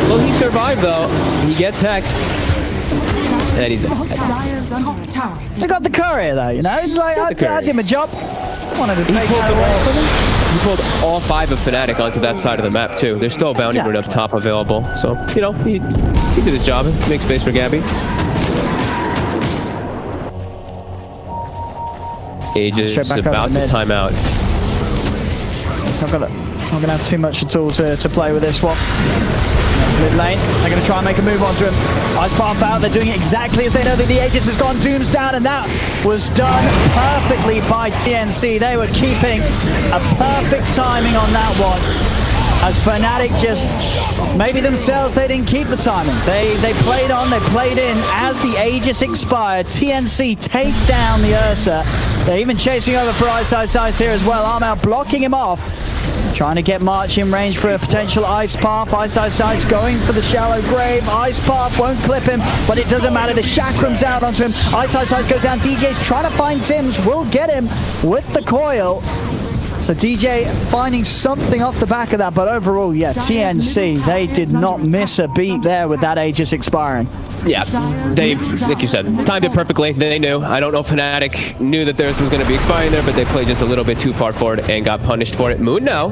Will he survive though? He gets hexed. And he's They got the courier though, It's like, I did my job. Wanted to take that away from him. He pulled all 5 of Fnatic onto that side of the map too. There's still a bounty rune up top available. So, he did his job. Make space for Gabby. Aegis is about to time out. It's not gonna have too much at all to play with this one. Mid lane, they're going to try and make a move onto him. Ice Path out, they're doing it exactly as they know that the Aegis has gone. Doom's down, and that was done perfectly by TNC. They were keeping a perfect timing on that one. As Fnatic just, maybe themselves, they didn't keep the timing. They played on, they played in. As the Aegis expired, TNC take down the Ursa. They're even chasing over for Ice here as well. Armel blocking him off. Trying to get March in range for a potential Ice Path. Ice going for the shallow grave. Ice Path won't clip him, but it doesn't matter. The Chakram's out onto him. Ice goes down. DJ's trying to find Tim's. Will get him with the coil. So DJ finding something off the back of that, but overall, yeah, TNC, they did not miss a beat there with that Aegis expiring. Yeah, they, like you said, timed it perfectly. They knew. I don't know if Fnatic knew that theirs was going to be expiring there, but they played just a little bit too far forward and got punished for it. Moon now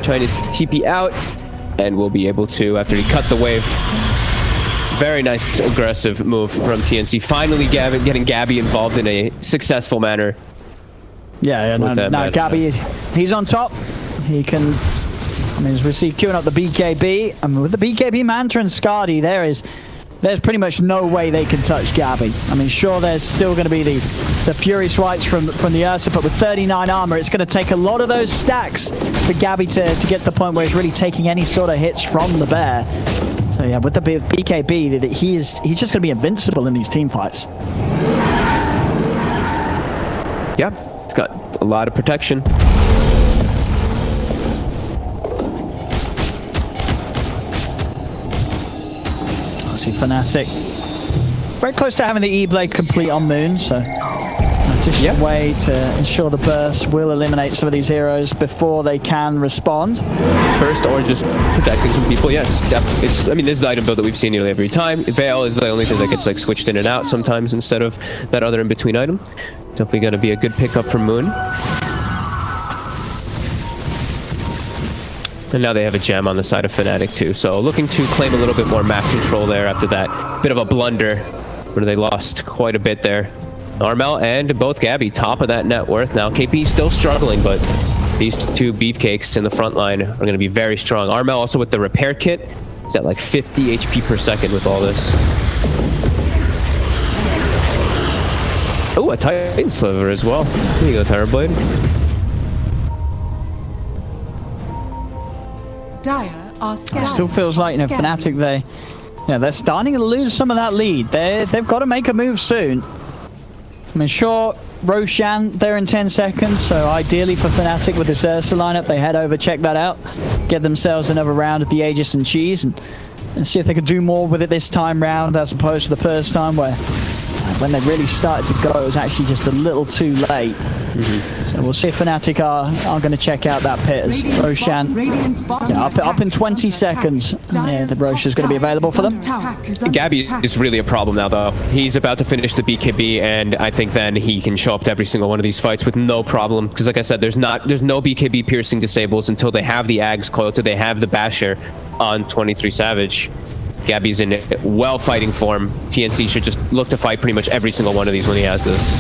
trying to TP out, and will be able to after he cut the wave. Very nice, aggressive move from TNC. Finally getting Gabby involved in a successful manner. Yeah, now Gabby, he's on top. He can, as we see, queuing up the BKB. And with the BKB Manta and Skadi, there's pretty much no way they can touch Gabby. Sure, there's still going to be the Fury swipes from the Ursa, but with 39 armor, it's going to take a lot of those stacks for Gabby to get to the point where he's really taking any sort of hits from the bear. So yeah, with the BKB, he's just going to be invincible in these team fights. Yeah, it's got a lot of protection. See Fnatic very close to having the E-Blade complete on Moon, so an additional way to ensure the burst will eliminate some of these heroes before they can respond. Burst or just protecting some people. Yeah, this is the item build that we've seen nearly every time. Veil is the only thing that gets like switched in and out sometimes instead of that other in-between item. Definitely going to be a good pickup for Moon. And now they have a gem on the side of Fnatic too, so looking to claim a little bit more map control there after that bit of a blunder where they lost quite a bit there. Armel and both Gabby top of that net worth now. KP still struggling, but these two beefcakes in the front line are going to be very strong. Armel also with the repair kit. He's at like 50 HP per second with all this. Oh, a Titan Sliver as well. There you go, Terrorblade. Dire are It scared. still feels like, Fnatic, they're starting to lose some of that lead. They've got to make a move soon. I mean, sure, Roshan, they're in 10 seconds, so ideally for Fnatic with this Ursa lineup, they head over, check that out, get themselves another round at the Aegis and Cheese, and see if they can do more with it this time round as opposed to the first time where when they really started to go, it was actually just a little too late. So we'll see if Fnatic are going to check out that pit as Roshan. Up in 20 seconds. Yeah, the Roshan's going to be available for them. Gabby is really a problem now, though. He's about to finish the BKB, and I think then he can show up to every single one of these fights with no problem. Because, like I said, there's no BKB piercing disables until they have the Ags coil, until they have the Basher on 23 Savage. Gabby's in well fighting form. TNC should just look to fight pretty much every single one of these when he has this.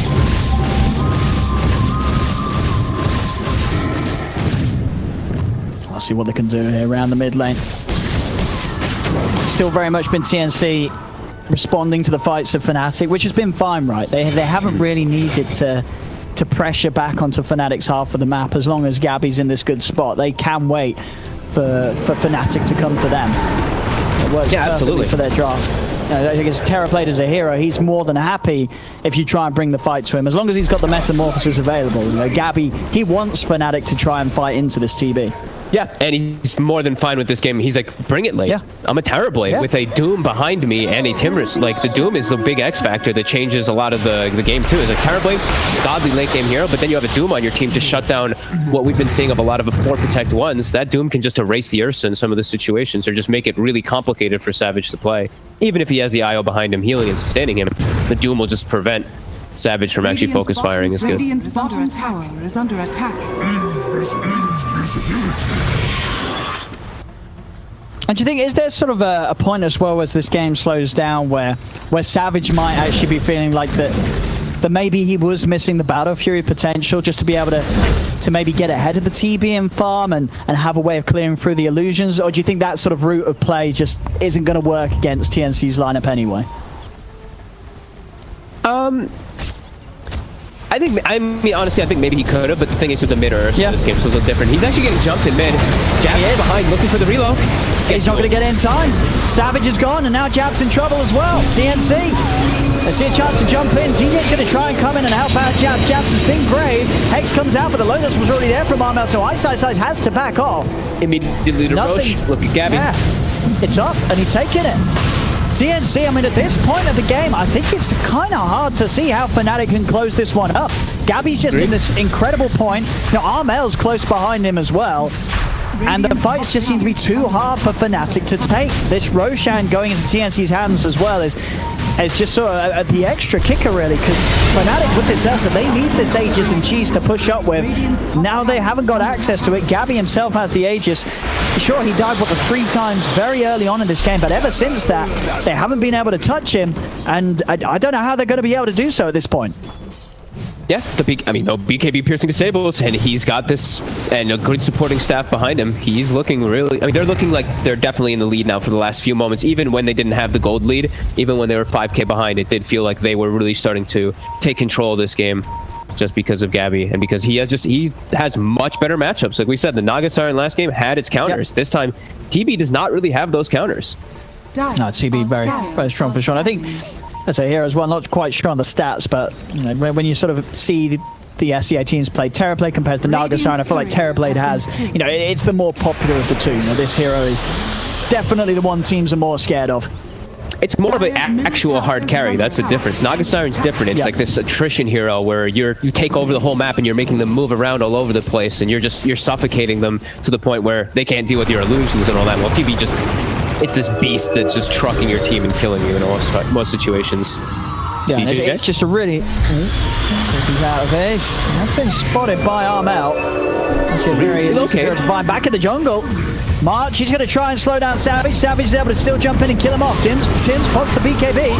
Let's see what they can do here around the mid lane. Still very much been TNC responding to the fights of Fnatic, which has been fine, right? They haven't really needed to pressure back onto Fnatic's half of the map as long as Gabby's in this good spot. They can wait for Fnatic to come to them. It works perfectly for their draft. I guess TerraPlayed as a hero, he's more than happy if you try and bring the fight to him, as long as he's got the Metamorphosis available. Gabby, he wants Fnatic to try and fight into this TB. Yeah, and he's more than fine with this game. He's like, bring it late. Yeah. I'm a Terrorblade with a Doom behind me and a Timbers. Like, the Doom is the big X factor that changes a lot of the game too. It's like Terrorblade, godly late game hero, but then you have a Doom on your team to shut down what we've been seeing of a lot of the 4 Protect 1s. That Doom can just erase the Ursa in some of the situations or just make it really complicated for Savage to play. Even if he has the IO behind him healing and sustaining him, the Doom will just prevent Savage from actually focus firing as good. Radiant's bottom tower is under attack. And do you think, is there sort of a point as well as this game slows down where Savage might actually be feeling like that maybe he was missing the Battle Fury potential just to be able to maybe get ahead of the TB and farm and have a way of clearing through the illusions? Or do you think that sort of route of play just isn't going to work against TNC's lineup anyway? I mean, honestly, I think maybe he could have, but the thing is, it's a mid Ursa in this game, so it's a little different. He's actually getting jumped in mid. Jab's behind, looking for the reload. He's not going to get in time. Savage is gone, and now Jab's in trouble as well. TNC, they see a chance to jump in. DJ's going to try and come in and help out Jab. Jab's has been graved. Hex comes out, but the Lotus was already there from Armel, so Ice has to back off. Immediately to Roche. Look at Gabby. Yeah. It's up, and he's taking it. TNC, I mean, at this point of the game, I think it's kind of hard to see how Fnatic can close this one up. Gabby's just in this incredible point. Now, Armel's close behind him as well. And the fights just seem to be too hard for Fnatic to take. This Roshan going into TNC's hands as well is just sort of the extra kicker, really, because Fnatic with this Ursa, they need this Aegis and Cheese to push up with. Now they haven't got access to it. Gabby himself has the Aegis. Sure, he died, 3 times very early on in this game, but ever since that, they haven't been able to touch him, and I don't know how they're going to be able to do so at this point. Yeah, no BKB piercing disables, and he's got this and a good supporting staff behind him. He's looking really, they're looking like they're definitely in the lead now for the last few moments. Even when they didn't have the gold lead, even when they were 5k behind, it did feel like they were really starting to take control of this game just because of Gabby and because he has much better matchups. Like we said, the Naga Siren last game had its counters. Yep. This time, TB does not really have those counters. No, TB very strong for sure. I think as a hero as well, not quite sure on the stats, but when you sort of see the SEA teams play TerraPlay compared to Naga Siren, I feel like TerraPlay has, it's the more popular of the two. This hero is definitely the one teams are more scared of. It's more of an actual hard carry. That's the difference. Naga Siren's different. It's like this attrition hero where you take over the whole map and you're making them move around all over the place, and you're suffocating them to the point where they can't deal with your illusions and all that. Well, TB just, it's this beast that's just trucking your team and killing you in most situations. Yeah, it's just a really... He's out of it. That's been spotted by Armel. That's a very elusive to find back in the jungle. March, he's going to try and slow down Savage. Savage is able to still jump in and kill him off. Tims pops the BKB.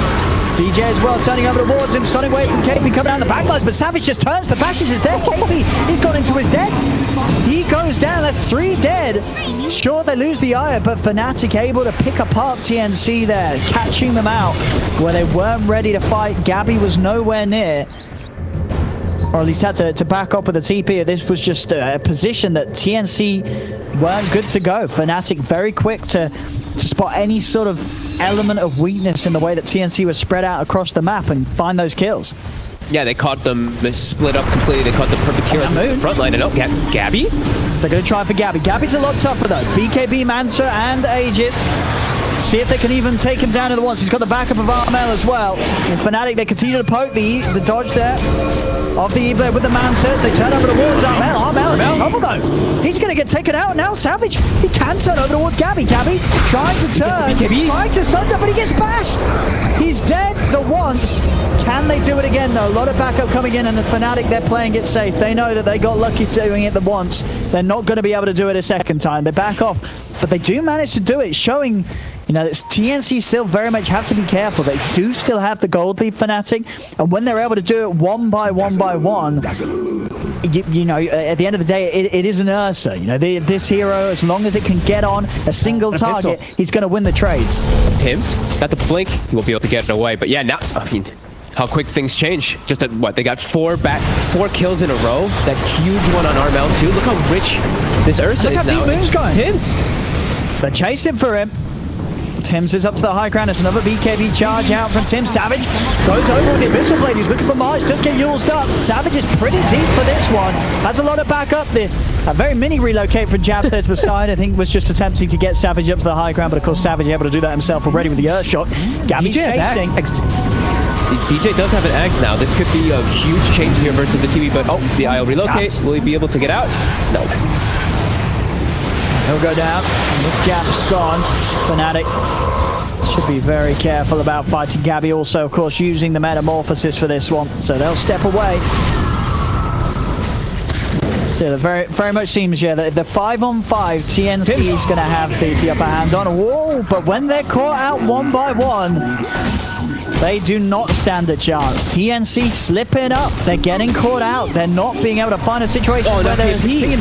DJ as well turning over towards him, stunning away from KP coming down the backlines, but Savage just turns, the Bashes is there. KP, he's gone into his dead. He goes down. nonetheless, 3 dead. Sure, they lose the Aya, but Fnatic able to pick apart TNC there, catching them out where they weren't ready to fight. Gabby was nowhere near, or at least had to back up with a TP. This was just a position that TNC weren't good to go. Fnatic very quick to spot any sort of element of weakness in the way that TNC was spread out across the map and find those kills. Yeah, they caught them split up completely. They caught the perfect hero in the front line. And Gabby? They're going to try for Gabby. Gabby's a lot tougher though. BKB, Manta, and Aegis. See if they can even take him down to the once. He's got the backup of Armel as well. In Fnatic, they continue to poke the dodge there of the E-Blade with the Manta. They turn over towards Armel. Armel's in trouble though. He's going to get taken out now. Savage, he can turn over towards Gabby. Gabby trying to turn, trying to sunder, but he gets bashed. He's dead the once. Can they do it again though? A lot of backup coming in, and the Fnatic, they're playing it safe. They know that they got lucky doing it the once. They're not going to be able to do it a second time. They back off, but they do manage to do it, showing, you know, it's TNC still very much have to be careful. They do still have the gold lead, Fnatic, and when they're able to do it one by one, you know, at the end of the day, it is an Ursa. You know, this hero, as long as it can get on a single target, he's going to win the trades. Tim's, he's got the blink. He won't be able to get it away. But yeah, now, I mean, how quick things change. Just at what, they got 4 kills in a row. That huge one on Armel too. Look how rich this Ursa is now. Look how deep Moon's going. Tim's. They're chasing for him. Tims is up to the high ground. It's another BKB charge out from Tim. Savage goes over with the Abyssal Blade. He's looking for March. Just get used up. Savage is pretty deep for this one. Has a lot of backup. A very mini relocate from Jab there to the side. I think was just attempting to get Savage up to the high ground, but of course Savage able to do that himself already with the Earth Shot. Gabby's chasing. DJ does have an axe now. This could be a huge change here versus the TV, but the IO relocate. Will he be able to get out? No. He'll go down. The Jab's gone. Fnatic should be very careful about fighting Gabby. Also, of course, using the Metamorphosis for this one. So they'll step away. Still, it very much seems, yeah, that the 5-on-5, TNC is going to have the upper hand on. Whoa, but when they're caught out one by one, they do not stand a chance. TNC slipping up. They're getting caught out. They're not being able to find a situation where they're team.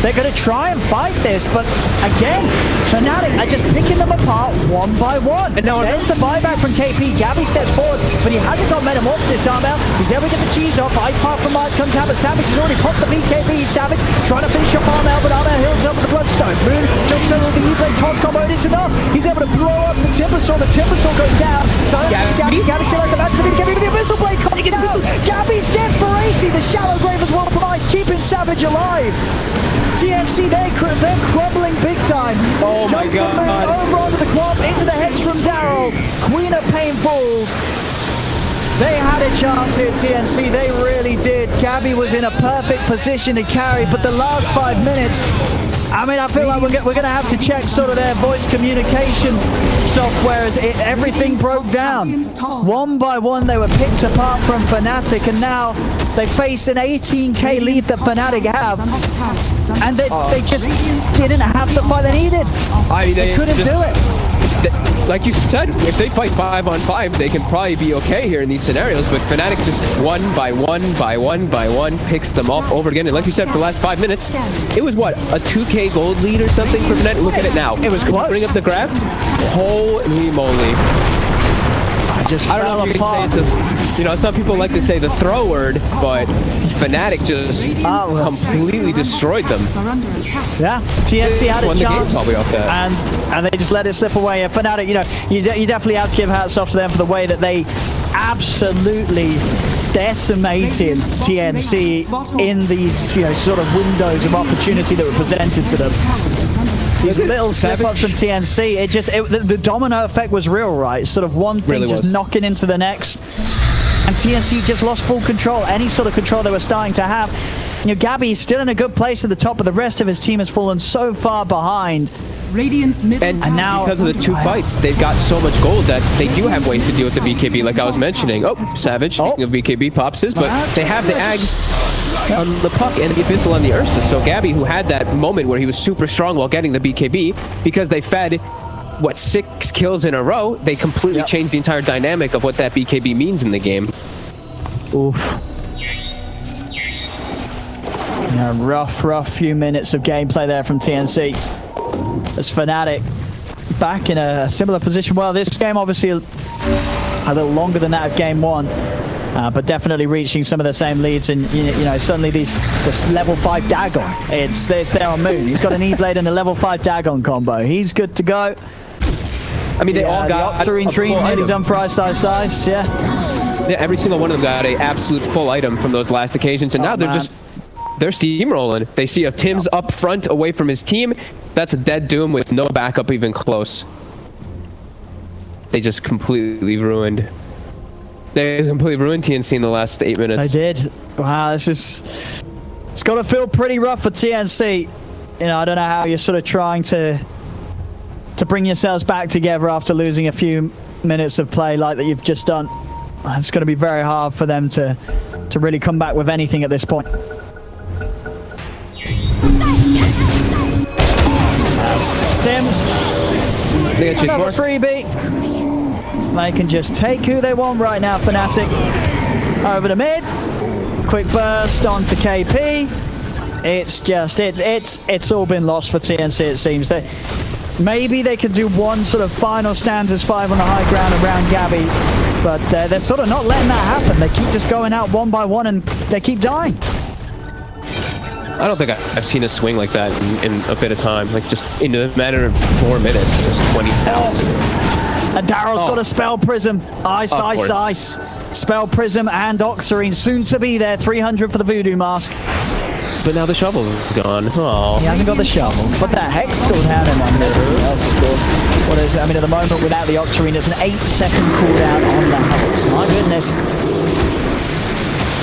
They're going to try and fight this, but again, Fnatic are just picking them apart one by one. And now there's the buyback from KP. Gabby steps forward, but he hasn't got Metamorphosis Armel. He's able to get the cheese off. Ice Path from March comes out, but Savage has already popped the BKB. Savage trying to finish off Armel, but Armel hills up with the Bloodstone. Moon jumps over the E-Blade toss combo, and it's enough. He's able to blow up the Timbersaw. The Timbersaw goes down. So Gabby still has the match. Gabby with the Abyssal Blade comes down. Gabby's dead for 80. The Shallow Grave as well from Ice, keeping Savage alive. TNC, they're crumbling big time. Oh my god. Over onto the club, into the heads from Daryl. Queen of Pain falls. They had a chance here, TNC. They really did. Gabby was in a perfect position to carry, but the last 5 minutes, I mean, I feel like we're going to have to check sort of their voice communication software as everything broke down. One by one, they were picked apart from Fnatic, and now they face an 18k lead that Fnatic have. And they just didn't have the fight they needed. They couldn't do it. Like you said, if they fight 5-on-5, they can probably be okay here in these scenarios, but Fnatic just one by one picks them off over again. And like you said, for the last 5 minutes, it was what, a 2k gold lead or something for Fnatic? Look at it now. It was close. Bring up the graph. Holy moly. I don't know if you can say it's a, you know, some people like to say the throw word, but Fnatic just completely destroyed them. Yeah, TNC had a chance, probably off that. and they just let it slip away. And Fnatic, you know, you definitely have to give hats off to them for the way that they absolutely decimated TNC in these, you know, sort of windows of opportunity that were presented to them. These little slip-ups from TNC, the domino effect was real, right? Sort of one thing just knocking into the next. And TNC just lost full control, any sort of control they were starting to have. You know, Gabby is still in a good place at the top, but the rest of his team has fallen so far behind. And now, because of the 2 fights, they've got so much gold that they do have ways to deal with the BKB, like I was mentioning. Savage, speaking of BKB, pops his, but they have the Ags on the Puck and the Abyssal on the Ursa. So Gabby, who had that moment where he was super strong while getting the BKB, because they fed, what, 6 kills in a row, they completely changed the entire dynamic of what that BKB means in the game. Oof. Yeah, rough few minutes of gameplay there from TNC. As Fnatic back in a similar position. Well, this game obviously a little longer than that of game 1. But definitely reaching some of the same leads, and you know suddenly this level 5 Dagon, it's there on Moon. He's got an E-Blade and a level 5 Dagon combo. He's good to go. I mean, they all got the Octarine Dream nearly done for Ice. Yeah, every single one of them got a absolute full item from those last occasions, and now they're steamrolling. They see a Tim's up front away from his team. That's a dead Doom with no backup even close. They just completely ruined. They completely ruined TNC in the last 8 minutes. They did. Wow, it's got to feel pretty rough for TNC. You know, I don't know how you're sort of trying to bring yourselves back together after losing a few minutes of play like that you've just done. It's going to be very hard for them to really come back with anything at this point. Tim's another freebie. They can just take who they want right now. Fnatic over the mid. Quick burst onto KP. It's just it's all been lost for TNC. It seems that maybe they could do one sort of final stand as 5 on the high ground around Gabby, but they're sort of not letting that happen. They keep just going out one by one and they keep dying. I don't think I've seen a swing like that in a bit of time. Like just in a matter of 4 minutes, just 20,000. And Daryl's got a Spell Prism. Ice. Spell Prism and Octarine soon to be there. 300 for the Voodoo Mask. But now the shovel's gone. Oh. He hasn't got the shovel. But that Hex cooldown in one else, of course. What is it? I mean, at the moment, without the Octarine, it's an 8-second cooldown on the Hex. My goodness.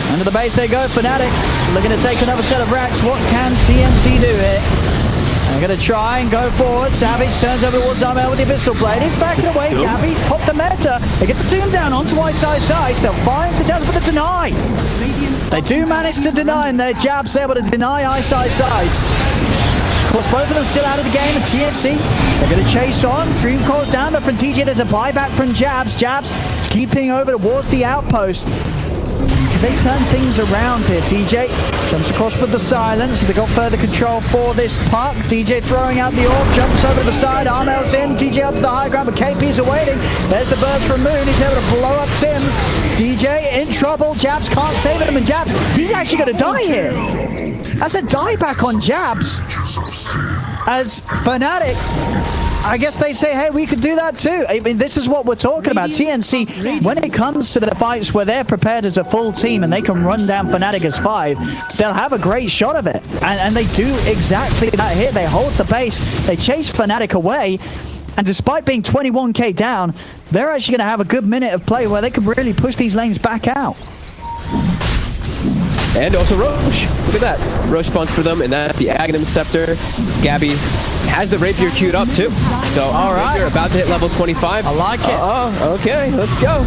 Under the base they go, Fnatic. Looking to take another set of racks. What can TNC do here? They're going to try and go forward. Savage turns over towards Armel with the Abyssal Blade. He's backing away. Gabby's popped the meta. They get the Doom down onto Ice. They'll find the does with the deny. They do manage to deny, and their Jab's able to deny Ice. Of course, both of them still out of the game, and TNC, they're going to chase on. Dream calls down there from TJ. There's a buyback from Jabs. Jabs keeping over towards the outpost. Can they turn things around here? TJ jumps across with the silence. They got further control for this puck. DJ throwing out the orb, jumps over to the side. Armel's in. DJ up to the high ground, but KP's awaiting. There's the burst from Moon. He's able to blow up Tim's. DJ in trouble. Jabs can't save him, and Jabs, he's actually going to die here. That's a dieback on Jabs. As Fnatic, I guess they say, hey, we could do that too. I mean, this is what we're talking about. TNC, when it comes to the fights where they're prepared as a full team and they can run down Fnatic as 5, they'll have a great shot of it. And they do exactly that here. They hold the base, they chase Fnatic away, and despite being 21k down, they're actually going to have a good minute of play where they can really push these lanes back out. And also Roche. Look at that. Roche spawns for them, and that's the Aghanim Scepter. Gabby has the Rapier queued up too. So, all right, Rapier about to hit level 25. I like it. Okay, let's go.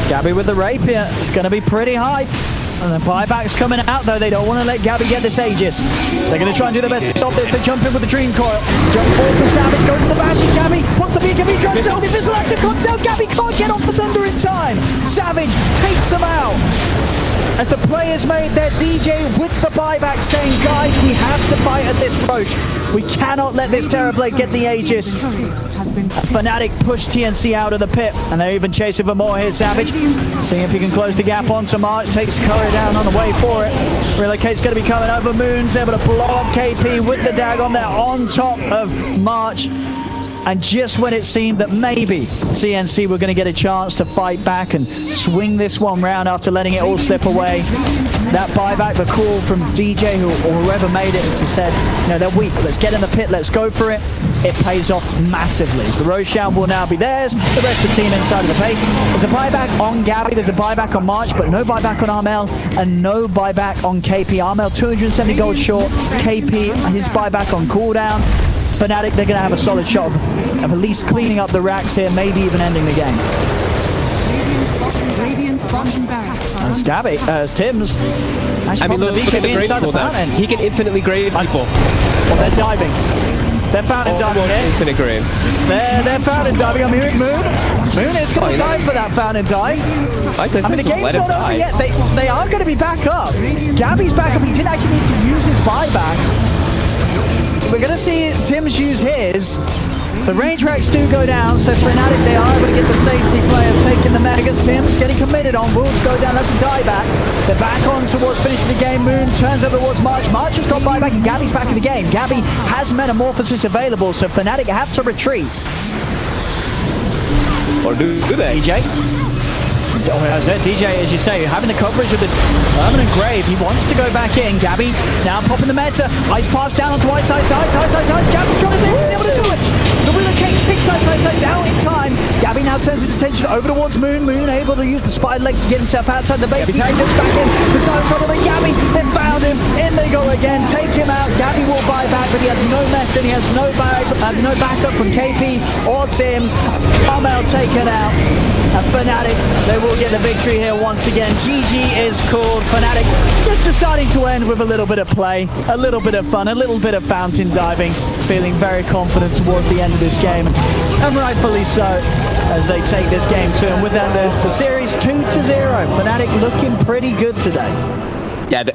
Gabby with the Rapier. It's going to be pretty high. And the buyback's coming out, though. They don't want to let Gabby get this Aegis. They're going to try and do their best to stop this. They jump in with the Dream Coil. Jump forward from Savage, goes to the Bashes. Gabby wants the BKB, drops down. The Abyssal Active comes down. Gabby can't get off the Sunder in time. Savage takes him out. As the players made their DJ with the buyback saying, guys, we have to fight at this Roche. We cannot let this Terrorblade get the Aegis. Fnatic push TNC out of the pit, and they're even chasing for more here. Savage, seeing if he can close the gap onto March, takes Curry down on the way for it. Relocate's going to be coming over. Moon's able to blow up KP with the Dagon there on top of March. And just when it seemed that maybe TNC were going to get a chance to fight back and swing this one round after letting it all slip away, that buyback, the call from DJ or whoever made it, to said, you know, they're weak, let's get in the pit, let's go for it. It pays off massively. So the Roshan will now be theirs, the rest of the team inside of the base. There's a buyback on Gabby, there's a buyback on March, but no buyback on Armel, and no buyback on KP. Armel 270 gold short, KP, his buyback on cooldown. Fnatic, they're going to have a solid shot of at least cleaning up the racks here, maybe even ending the game. It's Gabby, it's Tim's. I mean, look at the grade people now. He can infinitely grade people. Well, they're diving. They're found in diving here. Infinite Graves. They're found in diving. I mean, Moon is going to dive for that found in dive. I mean, the game's not over yet. They are going to be back up. Gabby's back up. He didn't actually need to use his buyback. We're going to see Tim's use his. The range racks do go down, so Fnatic, they are able to get the safety play of taking the Megas. Tim's getting committed on. Wolves go down. That's a dieback. They're back on towards finishing the game. Moon turns over towards March. March has got buyback, and Gabby's back in the game. Gabby has Metamorphosis available, so Fnatic have to retreat. Or do they? DJ. DJ, as you say, having the coverage of this permanent grave, he wants to go back in. Gabby now popping the meta. Ice pass down onto white side. Gabby's trying to see what able to do it. The relocate takes Ice out in time. Gabby now turns his attention over towards Moon. Moon able to use the spider legs to get himself outside the base. He's back in. The silent trouble with Gabby. They found him. In they go again. Take him out. Gabby will buy back, but he has no meta and he has no backup from KP or Tim's. Armel taken out. And Fnatic, they will get the victory here once again. GG is called. Fnatic just deciding to end with a little bit of play, a little bit of fun, a little bit of fountain diving, feeling very confident towards the end of this game. And rightfully so, as they take this game to. And with that, the series 2-0. Fnatic looking pretty good today. Yeah.